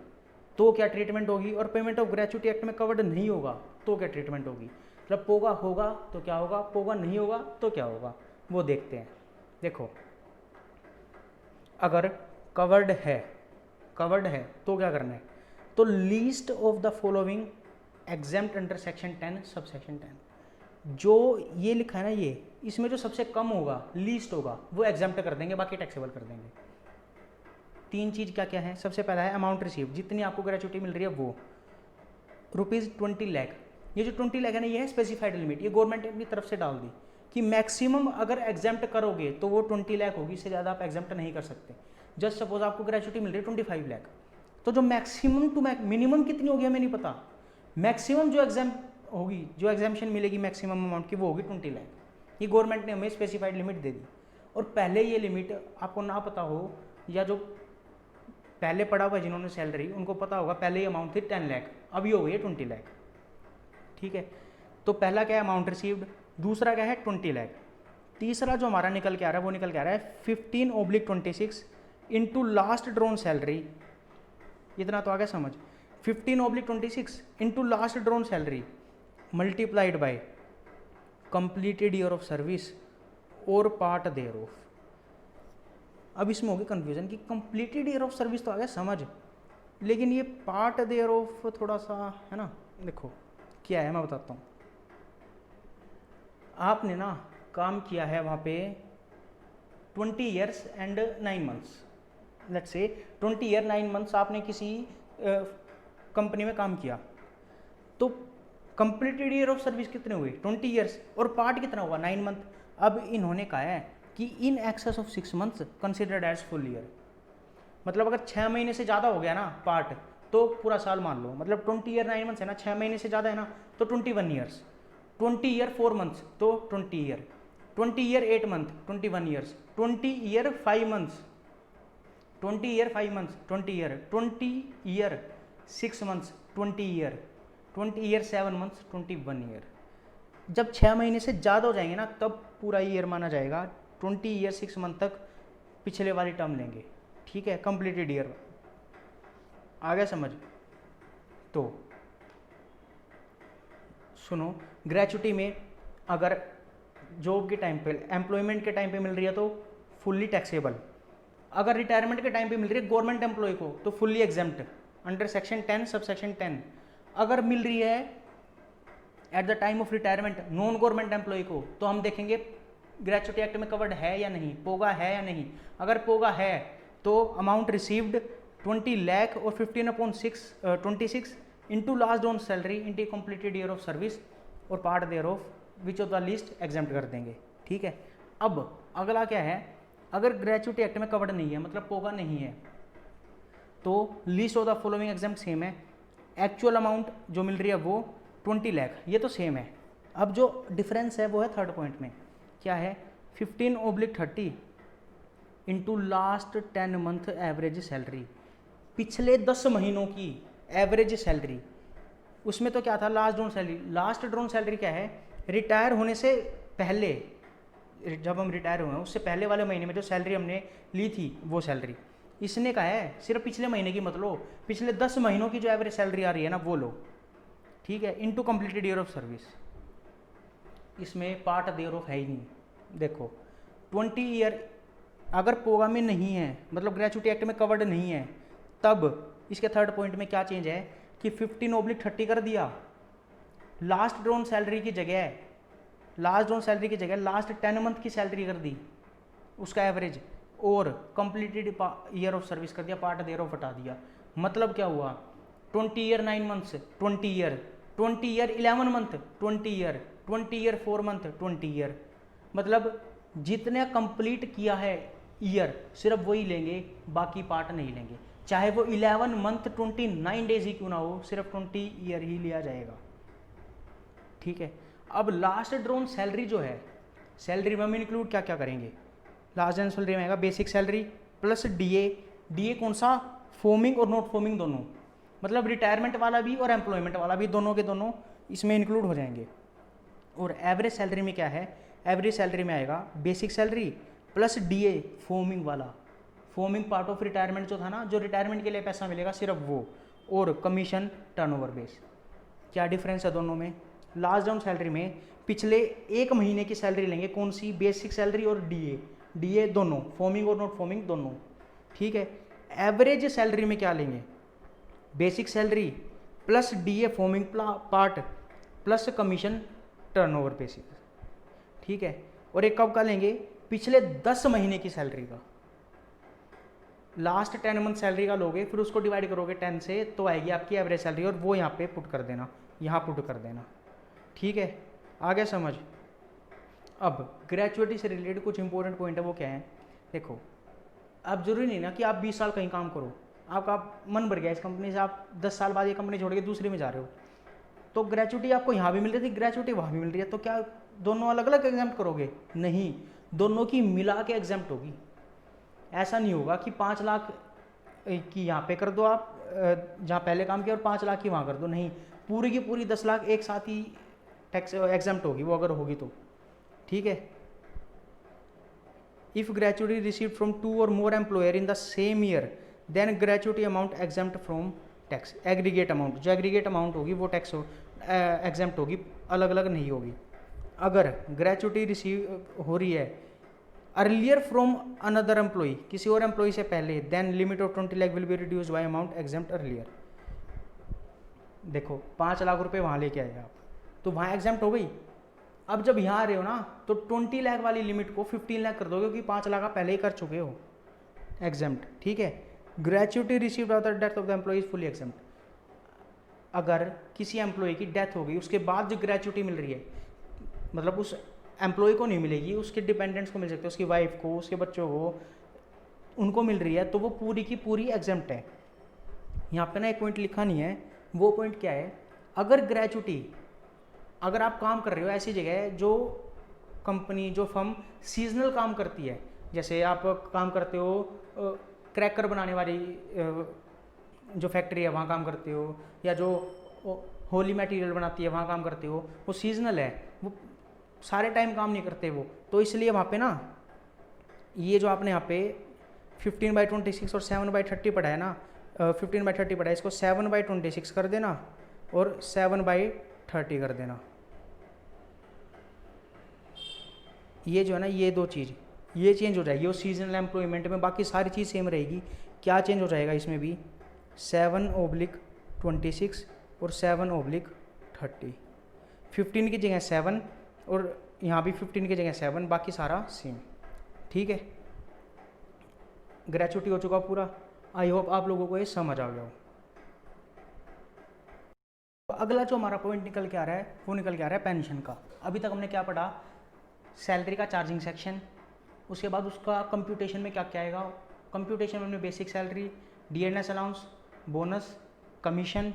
तो क्या ट्रीटमेंट होगी, और पेमेंट ऑफ ग्रेचुटी एक्ट में कवर्ड नहीं होगा तो क्या ट्रीटमेंट होगी। मतलब पोगा होगा तो क्या होगा, पोगा नहीं होगा तो क्या होगा, वो देखते हैं। देखो, अगर कवर्ड है तो क्या करना है, तो least of the following exempt under section 10 sub section 10, जो ये लिखा है ना ये, इसमें जो सबसे कम होगा लीस्ट होगा वो एग्जेम्प्ट कर देंगे, बाकी टैक्सेबल कर देंगे। तीन चीज़ क्या क्या है, सबसे पहला है अमाउंट रिसीव, जितनी आपको ग्रेचुटी मिल रही है वो ₹20 लाख। ये जो 20 लाख है ना ये है स्पेसिफाइड लिमिट, ये गवर्नमेंट ने अपनी तरफ से डाल दी कि मैक्सिमम अगर एग्जेम्प्ट करोगे तो वो 20 लाख होगी, इससे ज़्यादा आप एग्जेम्प्ट नहीं कर सकते। जस्ट सपोज आपको ग्रेचुटी मिल रही है 25 लाख, तो जो मैक्सिमम टू मिनिमम कितनी होगी हमें नहीं पता, मैक्सिमम जो होगी, जो एग्जाम्पशन मिलेगी मैक्सिमम अमाउंट की वो होगी 20 लाख। ये गवर्नमेंट ने हमें स्पेसिफाइड लिमिट दे दी। और पहले ये लिमिट आपको ना पता हो, या जो पहले पढ़ा हुआ जिन्होंने सैलरी उनको पता होगा, पहले ये अमाउंट थी 10 लाख, अभी हो गई है 20 लाख। ठीक है, तो पहला क्या है अमाउंट रिसीव्ड, दूसरा क्या है 20 लाख, तीसरा जो हमारा निकल के आ रहा है वो निकल के आ रहा है 15/26 इंटू लास्ट ड्रोन सैलरी। इतना तो आ गया समझ, 15/26 into last drone salary multiplied by completed year of service और पार्ट देयर ऑफ। अब इसमें होगी कन्फ्यूजन कि कंप्लीटेड ईयर ऑफ सर्विस तो आ गया समझ, लेकिन ये पार्ट देयर ऑफ थोड़ा सा है ना। देखो क्या है मैं बताता हूँ, आपने ना काम किया है वहाँ पे 20 years and 9 months, let's say 20 year 9 months आपने किसी कंपनी में काम किया, तो कंप्लीटेड ईयर ऑफ सर्विस कितने हुए 20 ईयर्स, और पार्ट कितना हुआ 9 मंथ। अब इन्होंने कहा है कि in excess of 6 months considered as full year, मतलब अगर 6 महीने से ज़्यादा हो गया ना पार्ट तो पूरा साल मान लो, मतलब 20 ईयर 9 मंथ्स है ना, 6 महीने से ज़्यादा है ना तो 21 ईयर्स, 20 ईयर 4 मंथ्स तो 20 year, 20 year 8 month 21 years, 20 year 5 months 20 year 5 months 20 year, 20 year 6 months 20 year, 20 year 7 months 21 year. जब 6 महीने से ज़्यादा हो जाएंगे ना तब पूरा ईयर माना जाएगा, 20 ईयर 6 मंथ तक पिछले वाली टर्म लेंगे। ठीक है, कंप्लीटेड ईयर आ गया समझ। तो सुनो, ग्रेचुटी में अगर जॉब के टाइम पे एम्प्लॉयमेंट के टाइम पे मिल रही है तो फुल्ली टैक्सेबल, अगर रिटायरमेंट के टाइम पे मिल रही है गवर्नमेंट एम्प्लॉय को तो fully exempt under section 10 sub section 10। अगर मिल रही है at the time of retirement non government employee को तो हम देखेंगे ग्रेचुटी एक्ट में कवर्ड है या नहीं, पोगा है या नहीं। अगर पोगा है तो अमाउंट रिसीव्ड 20 लाख और 15/26 into last on salary into completed year of service और part thereof which of the list exempt कर देंगे। ठीक है, अब अगला क्या है, अगर ग्रेचुटी एक्ट में कवर्ड नहीं है मतलब पोगा नहीं है तो list of the following exempt same है, एक्चुअल अमाउंट जो मिल रही है वो 20 लाख, ये तो सेम है। अब जो डिफरेंस है वो है थर्ड पॉइंट में, क्या है 15/30 into last 10 month average salary, पिछले 10 महीनों की एवरेज सैलरी। उसमें तो क्या था last drone salary, last drone salary क्या है रिटायर होने से पहले, जब हम रिटायर हुए हैं उससे पहले वाले महीने में जो सैलरी हमने ली थी वो सैलरी। इसने कहा है सिर्फ पिछले महीने की मत लो, पिछले 10 महीनों की जो एवरेज सैलरी आ रही है ना वो लो, ठीक है, into completed year of service. इसमें पार्ट देयर ऑफ है ही नहीं। देखो 20 ईयर अगर पोगा में नहीं है, मतलब ग्रेचुटी एक्ट में कवर्ड नहीं है, तब इसके थर्ड पॉइंट में क्या चेंज है कि 15/30 कर दिया। लास्ट ड्रॉन सैलरी की जगह लास्ट 10 मंथ की सैलरी कर दी उसका एवरेज, और कंप्लीटेड ईयर ऑफ सर्विस कर दिया, पार्ट देयर ऑफ हटा दिया। मतलब क्या हुआ, 20 year 9 months 20 year, 20 year 11 month 20 year, 20 year 4 month 20 year. मतलब जितने कंप्लीट किया है ईयर सिर्फ वही लेंगे, बाकी पार्ट नहीं लेंगे, चाहे वो 11 मंथ 29 डेज ही क्यों ना हो, सिर्फ 20 ईयर ही लिया जाएगा, ठीक है। अब लास्ट ड्रॉन सैलरी जो है, सैलरी में हम इंक्लूड क्या क्या करेंगे, लास्ट ड्रॉन सैलरी में आएगा बेसिक सैलरी प्लस डीए कौन सा, फॉर्मिंग और नॉट फॉर्मिंग दोनों, मतलब रिटायरमेंट वाला भी और एम्प्लॉयमेंट वाला भी, दोनों के दोनों इसमें इंक्लूड हो जाएंगे। और एवरेज सैलरी में क्या है, एवरेज सैलरी में आएगा basic salary plus DA forming वाला, फॉर्मिंग पार्ट ऑफ रिटायरमेंट जो था ना, जो रिटायरमेंट के लिए पैसा मिलेगा सिर्फ वो, और कमीशन टर्नओवर बेस। क्या डिफरेंस है दोनों में, लास्ट डाउन सैलरी में पिछले 1 महीने की सैलरी लेंगे, कौन सी, बेसिक सैलरी और डीए दोनों, फॉर्मिंग और नॉट फॉर्मिंग दोनों, ठीक है। एवरेज सैलरी में क्या लेंगे, basic salary plus DA forming part plus commission turnover basis, ठीक है। और एक कब का लेंगे, पिछले 10 महीने की सैलरी का, लास्ट 10 मंथ सैलरी का लोगे, फिर उसको डिवाइड करोगे 10 से, तो आएगी आपकी एवरेज सैलरी, और वो यहाँ पे पुट कर देना, यहाँ पुट कर देना, ठीक है। आ गया समझ। अब ग्रेचुइटी से रिलेटेड कुछ इंपॉर्टेंट पॉइंट है, वो क्या है, देखो अब जरूरी नहीं ना कि आप 20 साल कहीं काम करो, आपका मन भर गया इस कंपनी से, आप 10 साल बाद ये कंपनी छोड़ के दूसरी में जा रहे हो, तो ग्रेचुइटी आपको यहाँ भी मिल रही थी, ग्रेचुइटी वहाँ भी मिल रही है, तो क्या दोनों अलग अलग एग्जाम्प्ट करोगे, नहीं, दोनों की मिला के एग्जाम्प्ट होगी। ऐसा नहीं होगा कि 5 लाख की यहाँ पे कर दो आप जहाँ पहले काम किया, और 5 लाख की वहाँ कर दो, नहीं, पूरी की पूरी 10 लाख एक साथ ही टैक्स एग्जाम्प्ट होगी, वो अगर होगी तो, ठीक है। इफ ग्रेचुइटी रिसीव्ड फ्रॉम 2 और more employer in the same year, then gratuity amount exempt from tax, aggregate amount, जो एग्रीगेट अमाउंट होगी वो टैक्स एग्जाम्प्ट होगी, अलग अलग नहीं होगी। अगर ग्रेचुइटी रिसीव हो रही है अर्लियर फ्रॉम अनदर एम्प्लॉई, किसी और एम्प्लॉई से पहले, then limit of 20 lakh will be reduce by amount exempt earlier. देखो 5 लाख रुपए वहाँ लेके आए आप, तो वहाँ एग्जाम्प्ट हो गई। अब जब यहाँ आ रहे हो ना, तो 20 लाख वाली लिमिट को 15 लाख कर दोगे, क्योंकि 5 लाख आप पहले ही कर चुके हो एग्जाम्प्ट, ठीक है। Gratuity received after death of the employee is fully exempt. अगर किसी एम्प्लॉय की डेथ हो गई, उसके बाद जो ग्रेचुइटी मिल रही है, मतलब उस एम्प्लॉय को नहीं मिलेगी, उसके डिपेंडेंट्स को मिल सकते हैं, उसकी वाइफ को, उसके बच्चों को, उनको मिल रही है, तो वो पूरी की पूरी एग्जाम्प्ट है। यहाँ पे ना एक पॉइंट लिखा नहीं है, वो पॉइंट क्या है, अगर ग्रेचुइटी, अगर आप काम कर रहे हो ऐसी जगह जो कंपनी, जो फर्म सीजनल काम करती है, जैसे आप काम करते हो क्रैकर बनाने वाली जो फैक्ट्री है वहाँ काम करते हो, या जो होली मटेरियल बनाती है वहाँ काम करते हो, वो सीजनल है, वो सारे टाइम काम नहीं करते वो, तो इसलिए वहाँ पे ना ये जो आपने यहाँ पे 15/26 और 7/30 पढ़ा है ना, 15/30 पढ़ा है, इसको 7/26 कर देना और 7/30 कर देना। ये जो है ना, ये 2 चीज़ ये चेंज हो जाएगी, वो सीजनल एम्प्लॉयमेंट में, बाकी सारी चीज़ सेम रहेगी। क्या चेंज हो जाएगा इसमें भी, 7/26 और 7/30, 15 की जगह 7 और यहाँ भी 15 की जगह 7, बाकी सारा सेम, ठीक है। ग्रेचुइटी हो चुका पूरा, आई होप आप लोगों को ये समझ आ गया हो। अगला जो हमारा पॉइंट निकल के आ रहा है, वो निकल के आ रहा है पेंशन का। अभी तक हमने क्या पढ़ा, सैलरी का चार्जिंग सेक्शन, उसके बाद उसका कंप्यूटेशन में क्या क्या आएगा, कंप्यूटेशन में हमने basic salary, DNS allowance, bonus, commission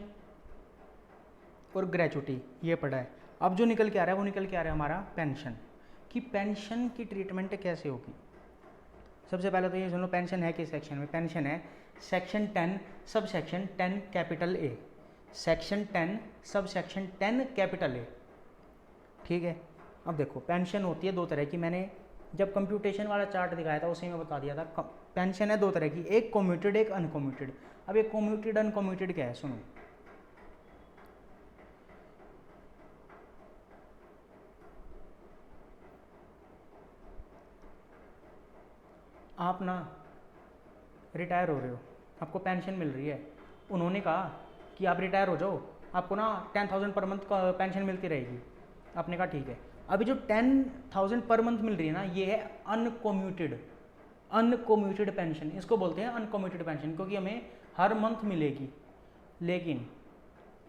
और ग्रेचुइटी ये पढ़ा है। अब जो निकल के आ रहा है वो निकल के आ रहा है हमारा पेंशन, कि पेंशन की ट्रीटमेंट कैसे होगी। सबसे पहले तो ये सुनो, पेंशन है किस सेक्शन में, पेंशन है section 10 sub section 10 capital A, section 10 sub section 10 capital A, ठीक है। अब देखो पेंशन होती है 2 तरह की, मैंने जब कंप्यूटेशन वाला चार्ट दिखाया था उसी में बता दिया था पेंशन है दो तरह की, एक कम्यूटेड एक अनकम्यूटेड। अब ये कम्यूटेड अनकम्यूटेड क्या है सुनो, आप ना रिटायर हो रहे हो, आपको पेंशन मिल रही है, उन्होंने कहा कि आप रिटायर हो जाओ, आपको ना 10,000 पर मंथ का पेंशन मिलती रहेगी। आपने कहा ठीक है। अभी जो 10,000 पर मंथ मिल रही है ना, ये है अनकम्यूटेड, अनकम्यूटेड पेंशन, इसको बोलते हैं अनकम्यूटेड पेंशन, क्योंकि हमें हर मंथ मिलेगी। लेकिन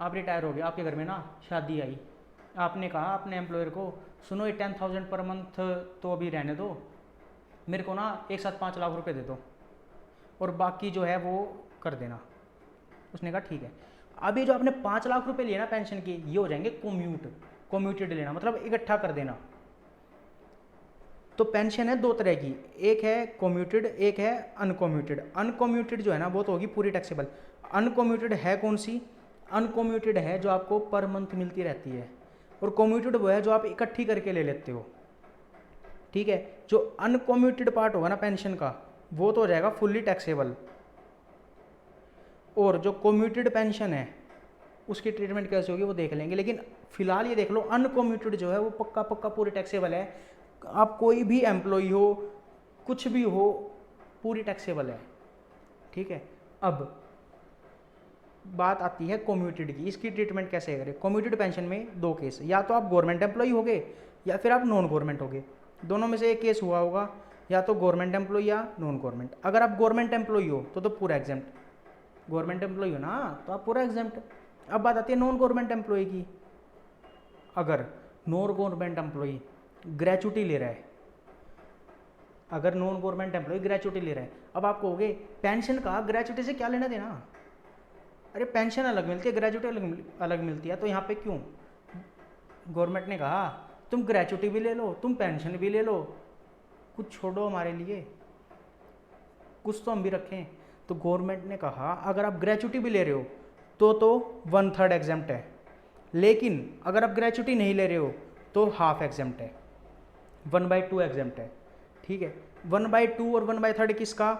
आप रिटायर हो गए, आपके घर में ना शादी आई, आपने कहा अपने एम्प्लॉयर को, सुनो ये 10,000 पर मंथ तो अभी रहने दो, मेरे को ना एक साथ 5 लाख रुपए दे दो और बाकी जो है वो कर देना। उसने कहा ठीक है। अभी जो आपने 5 लाख रुपए लिए ना पेंशन के, ये हो जाएंगे कम्यूटेड लेना, मतलब इकट्ठा कर देना। तो पेंशन है दो तरह की, एक है कम्यूटेड एक है अनकम्यूटेड। अनकम्यूटेड जो है ना वो तो होगी पूरी टैक्सेबल। अनकम्यूटेड है कौन सी, अनकम्यूटेड है जो आपको पर मंथ मिलती रहती है, और कम्यूटेड वो है जो आप इकट्ठी करके ले लेते हो। ठीक है, जो अनकम्यूटेड पार्ट होगा ना पेंशन का, वो तो हो जाएगा फुल्ली टैक्सेबल, और जो कम्यूटेड पेंशन है उसकी ट्रीटमेंट कैसे होगी वो देख लेंगे। लेकिन फिलहाल ये देख लो, अनकम्यूटेड जो है वो पक्का पक्का पूरी टैक्सेबल है। आप कोई भी एम्प्लॉय हो, कुछ भी हो, पूरी टैक्सेबल है। ठीक है, अब बात आती है कम्यूटेड की, इसकी ट्रीटमेंट कैसे करें। कम्यूटेड पेंशन में दो केस, या तो आप गवर्नमेंट एम्प्लॉय होगे या फिर आप नॉन गवर्नमेंट होगे, दोनों में से एक केस हुआ होगा, या तो गवर्नमेंट एम्प्लॉय या नॉन गवर्नमेंट। अगर आप गवर्नमेंट एम्प्लॉय हो तो पूरा एग्जाम्प्ट, गवर्नमेंट एम्प्लॉय हो ना तो आप पूरा एग्जाम्प्ट। अब बात आती है नॉन गवर्नमेंट एम्प्लॉय की। अगर नॉन गवर्नमेंट एम्प्लॉय ग्रेचुटी ले रहा है, अगर नॉन गवर्नमेंट एम्प्लॉय ग्रेचुटी ले रहा है, अब आप कहोगे पेंशन का ग्रेचुटी से क्या लेना देना, अरे पेंशन अलग मिलती है ग्रेचुटी अलग मिलती है, तो यहाँ पे क्यों। गवर्नमेंट ने कहा तुम ग्रेचुटी भी ले लो, तुम पेंशन भी ले लो, कुछ छोड़ो हमारे लिए, कुछ तो हम भी रखें। तो गवर्नमेंट ने कहा अगर आप ग्रेचुटी भी ले रहे हो तो 1/3 एग्जाम्प्ट है, लेकिन अगर आप ग्रेचुटी नहीं ले रहे हो तो हाफ एग्जाम्प्ट है, 1/2 एग्जाम्प्ट है। ठीक है, 1/2 और 1/3 किसका,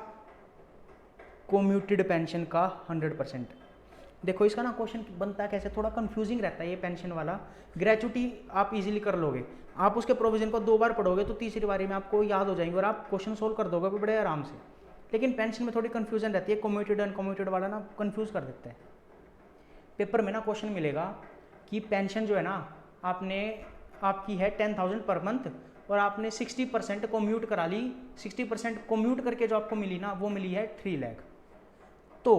कम्यूटेड पेंशन का 100%। देखो इसका ना क्वेश्चन बनता है कैसे, थोड़ा कंफ्यूजिंग रहता है ये पेंशन वाला। ग्रेचुटी आप इजीली कर लोगे, आप उसके प्रोविजन को 2 बार पढ़ोगे तो तीसरी बारी में आपको याद हो जाएंगे और आप क्वेश्चन सोल्व कर दोगे बड़े आराम से। लेकिन पेंशन में थोड़ी कंफ्यूजन रहती है, कम्यूटेड अनकम्यूटेड वाला ना कंफ्यूज कर देता है। पेपर में ना क्वेश्चन मिलेगा कि पेंशन जो है ना आपकी है 10,000 पर मंथ, और आपने 60% कम्यूट करा ली, 60% कम्यूट करके जो आपको मिली ना वो मिली है 3 लाख। तो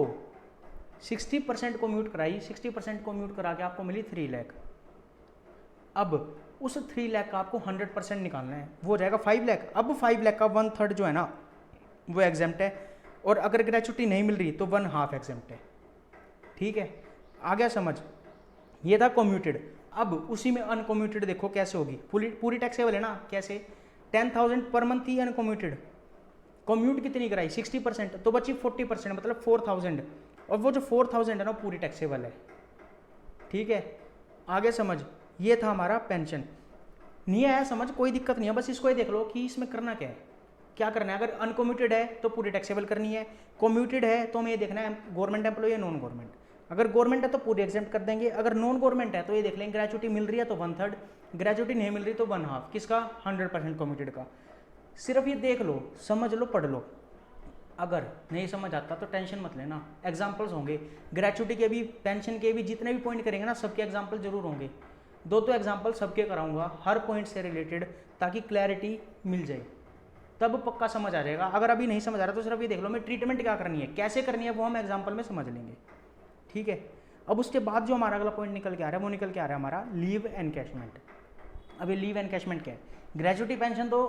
60% कम्यूट कराई, 60% कम्यूट करा के आपको मिली 3 लाख। अब उस 3 लाख का आपको 100% निकालना है, वो हो जाएगा 5 लाख। अब 5 लाख का 1/3 जो है ना वो एग्जाम्प्ट है, और अगर ग्रेचुटी नहीं मिल रही तो 1/2 एग्जाम्प्ट है। ठीक है, आ गया समझ, ये था कम्यूटेड। अब उसी में अनकम्यूटेड देखो कैसे होगी, पूरी टैक्सेबल है ना, कैसे 10,000 पर मंथ ही अनकम्यूटेड, कम्यूट कितनी कराई 60%, तो बची 40%, मतलब 4,000, और वो जो 4,000 है ना पूरी टैक्सेबल है। ठीक है, आगे समझ, ये था हमारा पेंशन। नहीं आया समझ, कोई दिक्कत नहीं है, बस इसको ये देख लो कि इसमें करना क्या है, क्या करना है। अगर अनकम्यूटेड है तो पूरी टैक्सेबल करनी है, कम्यूटेड है तो हमें ये देखना है गवर्नमेंट एम्प्लॉय या नॉन गवर्नमेंट। अगर गवर्नमेंट है तो पूरी एग्जाम्प्ट कर देंगे, अगर नॉन गवर्नमेंट है तो ये देख लेंगे ग्रेचुटी मिल रही है तो 1/3, ग्रेचुटी नहीं मिल रही तो 1/2, किसका 100% कम्यूटेड का। सिर्फ ये देख लो, समझ लो, पढ़ लो। अगर नहीं समझ आता तो टेंशन मत लेना, एग्जाम्पल्स होंगे ग्रेचुटी के भी पेंशन के भी, जितने भी पॉइंट करेंगे ना सबके एग्जाम्पल जरूर होंगे, 2 एग्जाम्पल सबके कराऊंगा हर पॉइंट से रिलेटेड, ताकि क्लैरिटी मिल जाए, तब पक्का समझ आ जाएगा। अगर अभी नहीं समझ आ रहा तो सिर्फ ये देख लो मैं ट्रीटमेंट क्या करनी है, कैसे करनी है, वो हम एग्जाम्पल में समझ लेंगे। ठीक है, अब उसके बाद जो हमारा अगला पॉइंट निकल के आ रहा है वो निकल के आ रहा है हमारा लीव एनकैशमेंट। अब ये लीव एनकैशमेंट क्या है, ग्रेचुटी पेंशन तो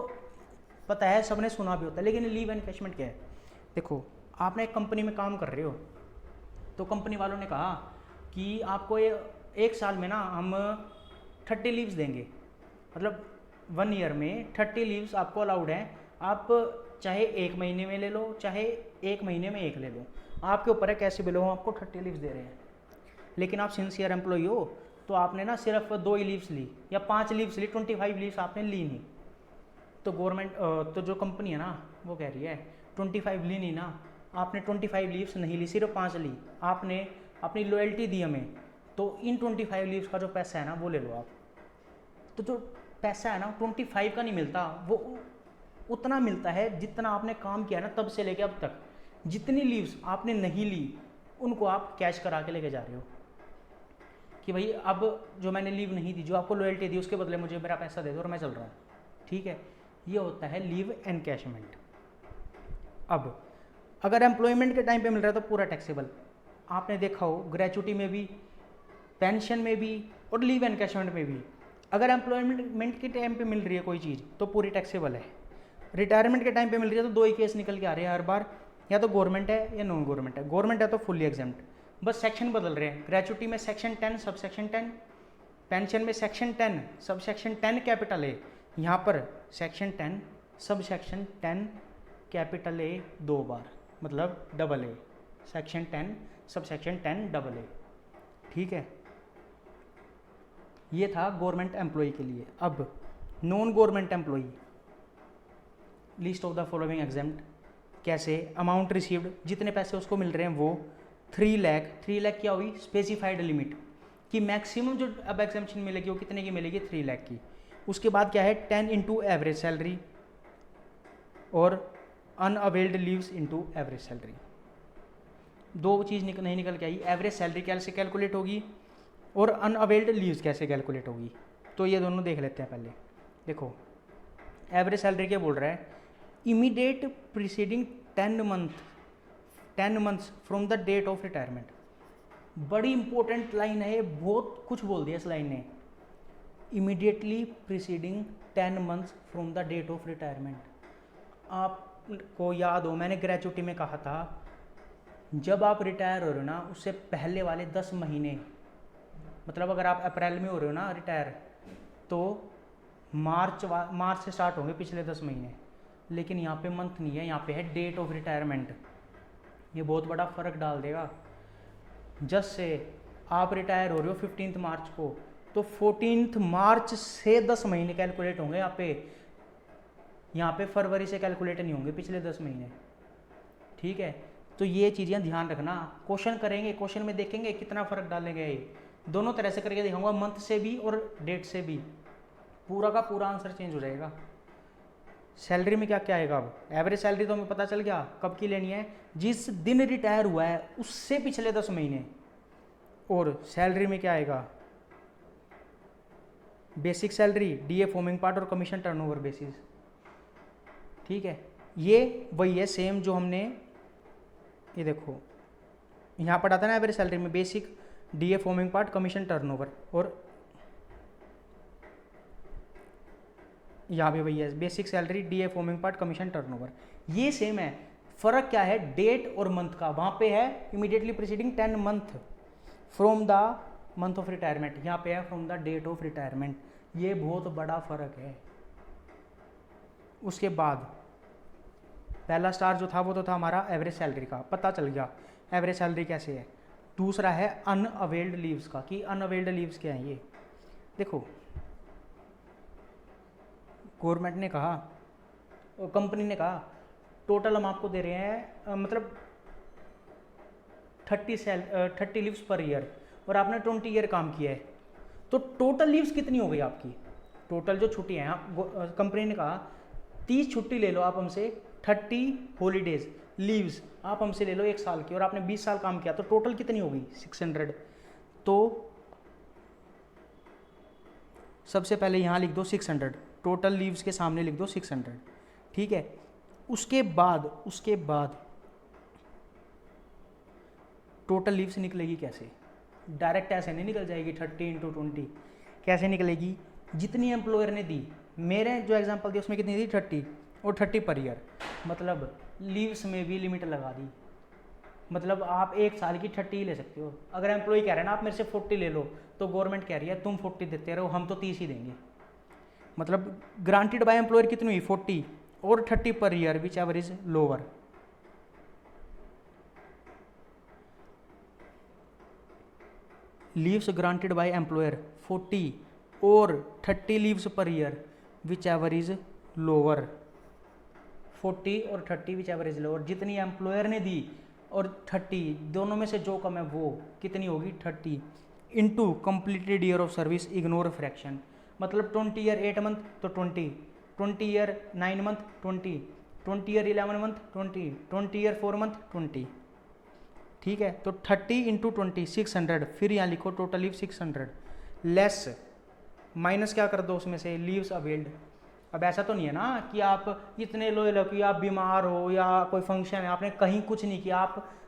पता है, सबने सुना भी होता है, लेकिन लीव एनकैशमेंट क्या है। देखो आपने एक कंपनी में काम कर रहे हो, तो कंपनी वालों ने कहा कि आपको ये 1 साल में ना हम 30 लीव्स देंगे, मतलब 1 ईयर में 30 लीव्स आपको अलाउड हैं, आप चाहे 1 महीने में ले लो, चाहे 1 महीने में 1 ले लो, आपके ऊपर है कैसे भी लो, हम आपको 30 लीव्स दे रहे हैं। लेकिन आप सिंसियर एम्प्लॉय हो तो आपने ना सिर्फ 2 ही लीव्स ली या 5 लीव्स ली, 25 लीव्स आपने ली नहीं, तो गवर्नमेंट तो जो कंपनी है ना वो कह रही है 25 ली नहीं ना, आपने 25 लीव्स नहीं ली, सिर्फ 5 ली, आपने अपनी लॉयल्टी दी हमें, तो इन 25 लीव्स का जो पैसा है ना वो ले लो आप। तो जो पैसा है ना 25 का नहीं मिलता, वो उतना मिलता है जितना आपने काम किया ना तब से लेके अब तक। जितनी लीव्स आपने नहीं ली उनको आप कैश करा के लेके जा रहे हो कि भाई अब जो मैंने लीव नहीं दी, जो आपको लॉयल्टी दी, उसके बदले मुझे मेरा पैसा दे दो और मैं चल रहा हूँ। ठीक है, ये होता है लीव एनकैशमेंट। अब अगर एम्प्लॉयमेंट के टाइम पे मिल रहा है तो पूरा टैक्सेबल। आपने देखा हो ग्रेचुटी में भी, पेंशन में भी और लीव एनकैशमेंट में भी, अगर एम्प्लॉयमेंट के टाइम पे मिल रही है कोई चीज़ तो पूरी टैक्सेबल है। रिटायरमेंट के टाइम पे मिल रही है तो दो ही केस निकल के आ रहे हैं हर बार, या तो गवर्नमेंट है या नॉन गवर्नमेंट है। गवर्नमेंट है तो फुल्ली एग्जेम्प्ट, बस सेक्शन बदल रहे हैं। ग्रेचुटी में सेक्शन 10 सब सेक्शन 10, पेंशन में section 10 sub section 10 capital A, यहाँ पर section 10 sub section 10 capital A 2 बार, मतलब double A, section 10 sub section 10 double A. ठीक है, ये था गवर्नमेंट एम्प्लॉय के लिए। अब non government employee, list of the following exempt. कैसे? अमाउंट रिसीव्ड, जितने पैसे उसको मिल रहे हैं वो 3 लाख। 3 लाख क्या हुई? स्पेसिफाइड लिमिट कि मैक्सिमम जो अब एग्जेम्पशन मिलेगी वो कितने की मिलेगी? 3 लाख की। उसके बाद क्या है? 10 इंटू एवरेज सैलरी और unavailed leaves into average salary. दो चीज़ नहीं निकल के आई, एवरेज सैलरी कैसे कैलकुलेट होगी और अनअवेल्ड लीव्स कैसे कैलकुलेट होगी। तो ये दोनों देख लेते हैं पहले। देखो एवरेज सैलरी क्या बोल रहा है? Immediate preceding 10 months from the date of retirement. बड़ी इंपॉर्टेंट लाइन है, बहुत कुछ बोल दिया इस लाइन ने। Immediately preceding 10 months from the date of retirement. आपको याद हो मैंने ग्रेचुटी में कहा था जब आप रिटायर हो रहे हो ना उससे पहले वाले 10 महीने, मतलब अगर आप अप्रैल में हो रहे हो ना रिटायर तो मार्च से स्टार्ट होंगे पिछले 10 महीने। लेकिन यहाँ पे मंथ नहीं है, यहाँ पे है डेट ऑफ रिटायरमेंट। ये बहुत बड़ा फ़र्क डाल देगा। जस्ट से आप रिटायर हो रहे हो 15 मार्च को, तो 14 मार्च से 10 महीने कैलकुलेट होंगे यहाँ पे। यहाँ पे फरवरी से कैलकुलेट नहीं होंगे पिछले 10 महीने। ठीक है, तो ये चीज़ें ध्यान रखना। क्वेश्चन करेंगे, क्वेश्चन में देखेंगे कितना फ़र्क डालेंगे। दोनों तरह से करके दिखाऊंगा, मंथ से भी और डेट से भी। पूरा का पूरा आंसर चेंज हो जाएगा। सैलरी में क्या क्या आएगा? अब एवरेज सैलरी तो हमें पता चल गया कब की लेनी है, जिस दिन रिटायर हुआ है उससे पिछले 10 महीने। और सैलरी में क्या आएगा? Basic salary, DA forming part और कमीशन टर्नओवर बेसिस। ठीक है, ये वही है सेम जो हमने, ये देखो यहाँ पढ़ा था ना एवरेज सैलरी में, basic, DA forming part, commission turnover, और यहाँ भी वही है basic salary, DA forming part, commission turnover. ये सेम है, फ़र्क क्या है? डेट और मंथ का। वहाँ पे है immediately preceding 10 month from the month of retirement, यहाँ पे है from the date of retirement. ये बहुत बड़ा फ़र्क है। उसके बाद पहला स्टार जो था वो तो था हमारा एवरेज सैलरी का, पता चल गया एवरेज सैलरी कैसे है। दूसरा है अनअवेल्ड लीव्स का, कि अनअवेल्ड लीव्स क्या हैं। ये देखो गवर्नमेंट ने कहा और कंपनी ने कहा टोटल हम आपको दे रहे हैं मतलब 30 लीव्स पर ईयर, और आपने 20 ईयर काम किया है, तो टोटल लीव्स कितनी हो गई आपकी? टोटल जो छुट्टियाँ हैं, कंपनी ने कहा 30 छुट्टी ले लो आप हमसे, 30 हॉलीडेज लीव्स आप हमसे ले लो 1 साल की, और आपने 20 साल काम किया, तो टोटल कितनी हो गई? 600। तो सबसे पहले यहाँ लिख दो 600, टोटल लीव्स के सामने लिख दो 600। ठीक है, उसके बाद टोटल लीव्स निकलेगी कैसे? डायरेक्ट ऐसे नहीं निकल जाएगी 30 इंटू 20। कैसे निकलेगी? जितनी एम्प्लॉयर ने दी, मेरे जो एग्जांपल दिया उसमें कितनी दी? 30, और 30 पर ईयर, मतलब लीव्स में भी लिमिट लगा दी। मतलब आप 1 साल की 30 ही ले सकते हो। अगर एम्प्लॉय कह रहे हैं ना आप मेरे से 40 ले लो, तो गवर्नमेंट कह रही है तुम 40 देते रहो, हम तो 30 ही देंगे। मतलब ग्रांटेड बाय एम्प्लॉयर कितनी हुई? 40 और 30 per year, which ever is lower. Leaves granted by employer 40 और 30 leaves per year, which ever is lower 40 और 30 विच एवर इज लोअर, जितनी एम्प्लॉयर ने दी और 30 दोनों में से जो कम है वो कितनी होगी 30 into completed year of service ignore fraction, मतलब 20 ईयर 8 मंथ तो 20, 20 year 9 month 20, 20 year 11 month 20, 20 year 4 month 20। ठीक है, तो 30 इंटू 20 600, फिर यहाँ लिखो टोटल लीव 600 लेस माइनस क्या कर दो उसमें से लीव्स अवेल्ड। अब ऐसा तो नहीं है ना कि आप इतने लोयल हो कि आप बीमार हो या कोई फंक्शन है, आपने कहीं कुछ नहीं किया,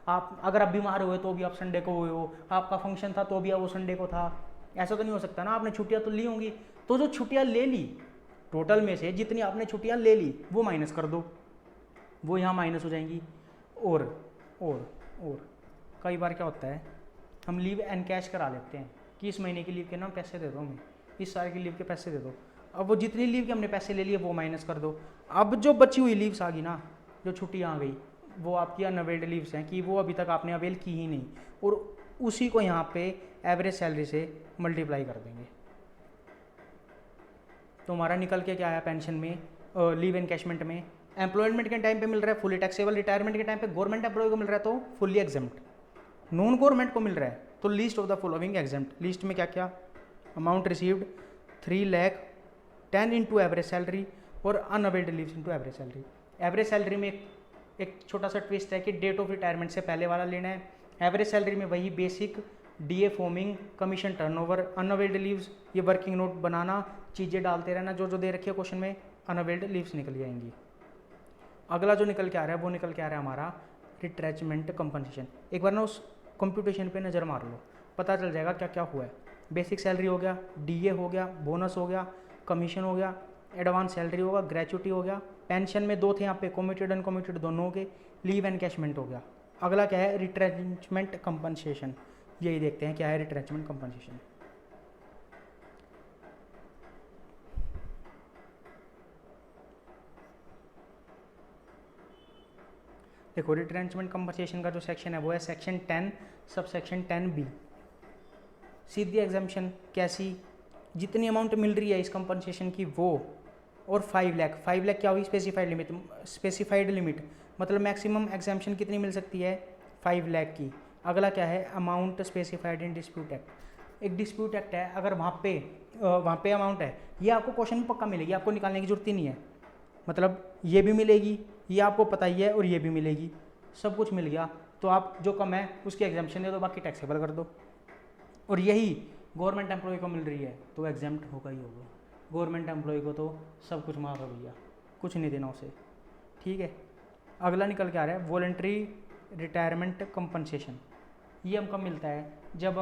आप अगर आप बीमार हुए तो भी आप संडे को हुए हो, आपका फंक्शन था तो भी आप वो संडे को था, ऐसा तो नहीं हो सकता ना, आपने छुट्टियां तो ली होंगी। तो जो छुट्टियां ले ली टोटल में से जितनी आपने छुट्टियां ले ली वो माइनस कर दो, वो यहाँ माइनस हो जाएंगी। और कई बार क्या होता है हम लीव एनकैश करा लेते हैं कि इस महीने की लीव के ना पैसे दे दो हमें, इस साल की लीव के पैसे दे दो। अब वो जितनी लीव के हमने पैसे ले लिए वो माइनस कर दो। अब जो बची हुई लीव्स आ गई ना, जो छुट्टियाँ आ गई, वो आपकी अनअवेल्ड लीव्स हैं कि वो अभी तक आपने अवेल की ही नहीं, और उसी को यहाँ पे एवरेज सैलरी से मल्टीप्लाई कर देंगे। तो हमारा निकल के क्या आया पेंशन में, लीव एनकैशमेंट में, एम्प्लॉयमेंट के टाइम पे मिल रहा है फुली टैक्सेबल, रिटायरमेंट के टाइम पे गवर्नमेंट एम्प्लॉय को मिल रहा है तो फुली एग्जेम्प्ट, नॉन गवर्नमेंट को मिल रहा है तो list of the following exempt. List में क्या क्या, amount received 3 lakh 10 into average salary और unavailed leaves into average salary. Average salary में एक छोटा सा ट्विस्ट है कि डेट ऑफ रिटायरमेंट से पहले वाला लेना है। एवरेज सैलरी में वही basic DA forming commission turnover, unavailed leaves ये वर्किंग नोट बनाना, चीज़ें डालते रहना, जो जो दे रखी है क्वेश्चन में अनअवेल्ड लीव्स निकल जाएंगी। अगला जो निकल के आ रहा है वो निकल के आ रहा है हमारा रिट्रेचमेंट कंपनसेशन। एक बार ना उस कंप्यूटेशन पे नज़र मार लो, पता चल जाएगा क्या क्या हुआ है। बेसिक सैलरी हो गया, डीए हो गया, बोनस हो गया, कमीशन हो गया, एडवांस सैलरी होगा, ग्रेचुटी हो गया, पेंशन में 2 थे यहाँ पे, कमिटेड अनकमिटेड दोनों हो गए, लीव एनकैशमेंट हो गया। अगला क्या है रिट्रेचमेंट कंपनसेशन, यही देखते हैं क्या है रिट्रेचमेंट कंपनसेशन। देखो रिट्रेंचमेंट कंपनसेशन का जो सेक्शन है वो है सेक्शन 10 सब सेक्शन 10B। सीधी एग्जाम्पशन कैसी, जितनी अमाउंट मिल रही है इस कंपनसेशन की वो, और 5 लाख, 5 लाख क्या हुई स्पेसिफाइड लिमिट, स्पेसिफाइड लिमिट मतलब मैक्सिमम एग्जाम्पशन कितनी मिल सकती है 5 लाख की। अगला क्या है amount specified in dispute act. एक डिस्प्यूट एक्ट है, अगर वहाँ पे अमाउंट है, ये आपको क्वेश्चन में पक्का मिलेगी, आपको निकालने की जरूरत ही नहीं है, मतलब ये भी मिलेगी, ये आपको पता ही है, और ये भी मिलेगी, सब कुछ मिल गया, तो आप जो कम है उसकी एग्जाम्पशन दे दो, बाकी टैक्सेबल कर दो। और यही गवर्नमेंट एम्प्लॉय को मिल रही है तो एग्जाम्प्ट होगा ही होगा, गवर्नमेंट एम्प्लॉय को तो सब कुछ माफ है भैया, कुछ नहीं देना उसे। ठीक है, अगला निकल के आ रहा है वॉलंटरी रिटायरमेंट कंपनसेशन। ये हमको मिलता है जब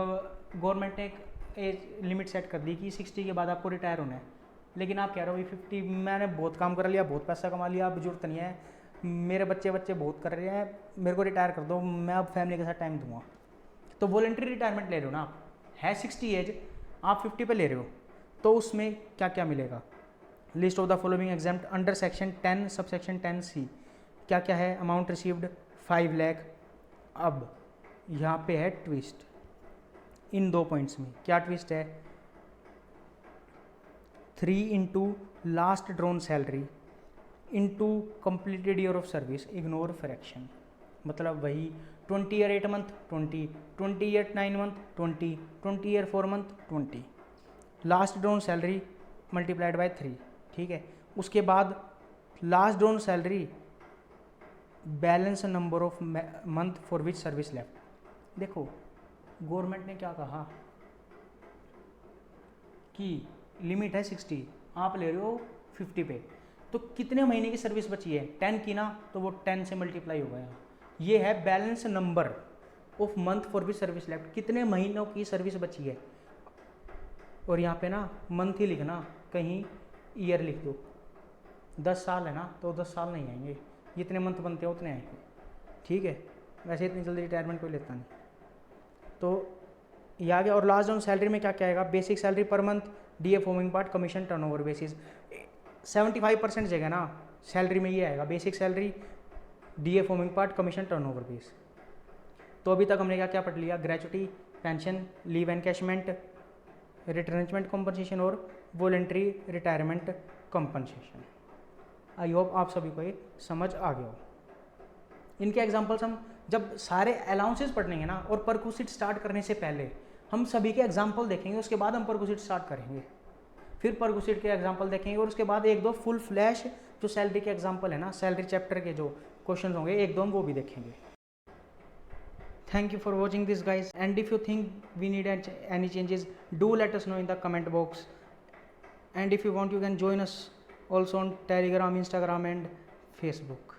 गवर्नमेंट ने एक एज लिमिट सेट कर दी कि 60 के बाद आपको रिटायर होना है, लेकिन आप कह रहे हो 50 मैंने बहुत काम कर लिया, बहुत पैसा कमा लिया, अब जरूरत नहीं है, मेरे बच्चे बहुत कर रहे हैं, मेरे को रिटायर कर दो, मैं अब फैमिली के साथ टाइम दूंगा। तो वॉलंटरी रिटायरमेंट ले रहे हो ना आप, है 60 एज, आप 50 पे ले रहे हो, तो उसमें क्या क्या मिलेगा। List of the following exempt under section 10 sub section 10C क्या क्या है, अमाउंट रिसीव्ड 5 लाख। अब यहाँ पे है ट्विस्ट, इन 2 पॉइंट्स में क्या ट्विस्ट है, 3 into last drawn salary into completed year of service ignore fraction, मतलब वही 20 year 8 month 20, 20 year 9 month 20, 20 year 4 month 20, last drawn salary multiplied by 3। ठीक है, उसके बाद last drawn salary balance number of month for which service left. देखो government ने क्या कहा कि लिमिट है 60, आप ले रहे हो 50 पे, तो कितने महीने की सर्विस बची है 10 की ना, तो वो 10 से मल्टीप्लाई हो गया। ये है balance number of month for which service left, कितने महीनों की सर्विस बची है, और यहाँ पे ना मंथ ही लिखना, कहीं ईयर लिख दो। 10 साल है ना तो 10 साल नहीं आएंगे, जितने मंथ बनते हैं उतने आएंगे। ठीक है, वैसे इतनी जल्दी रिटायरमेंट कोई लेता नहीं, तो ये आ गया। और लास्ट ऑन सैलरी में क्या क्या आएगा, basic salary per month, DA forming part, commission turnover basis. 75% जगह ना सैलरी में ये आएगा, basic salary, DA forming part, commission turnover base. तो अभी तक हमने क्या क्या पढ़ लिया, gratuity, pension, leave encashment, retrenchment compensation और voluntary retirement compensation. I hope आप सभी को ये समझ आ गया हो। इनके एग्जाम्पल्स हम जब सारे अलाउंसेस पढ़ेंगे ना, और परक्विजिट स्टार्ट करने से पहले हम सभी के एग्जाम्पल देखेंगे, उसके बाद हम परक्विजिट स्टार्ट करेंगे। फिर परक्विजिट के एग्जाम्पल देखेंगे और उसके बाद एक दो फुल फ्लैश जो सैलरी के एग्जाम्पल है ना, सैलरी चैप्टर के जो क्वेश्चन होंगे एक दो हम वो भी देखेंगे। Thank you for watching this guys, and if you think we need any changes, do let us know in the comment box, and if you want you can join us also on Telegram, Instagram and Facebook.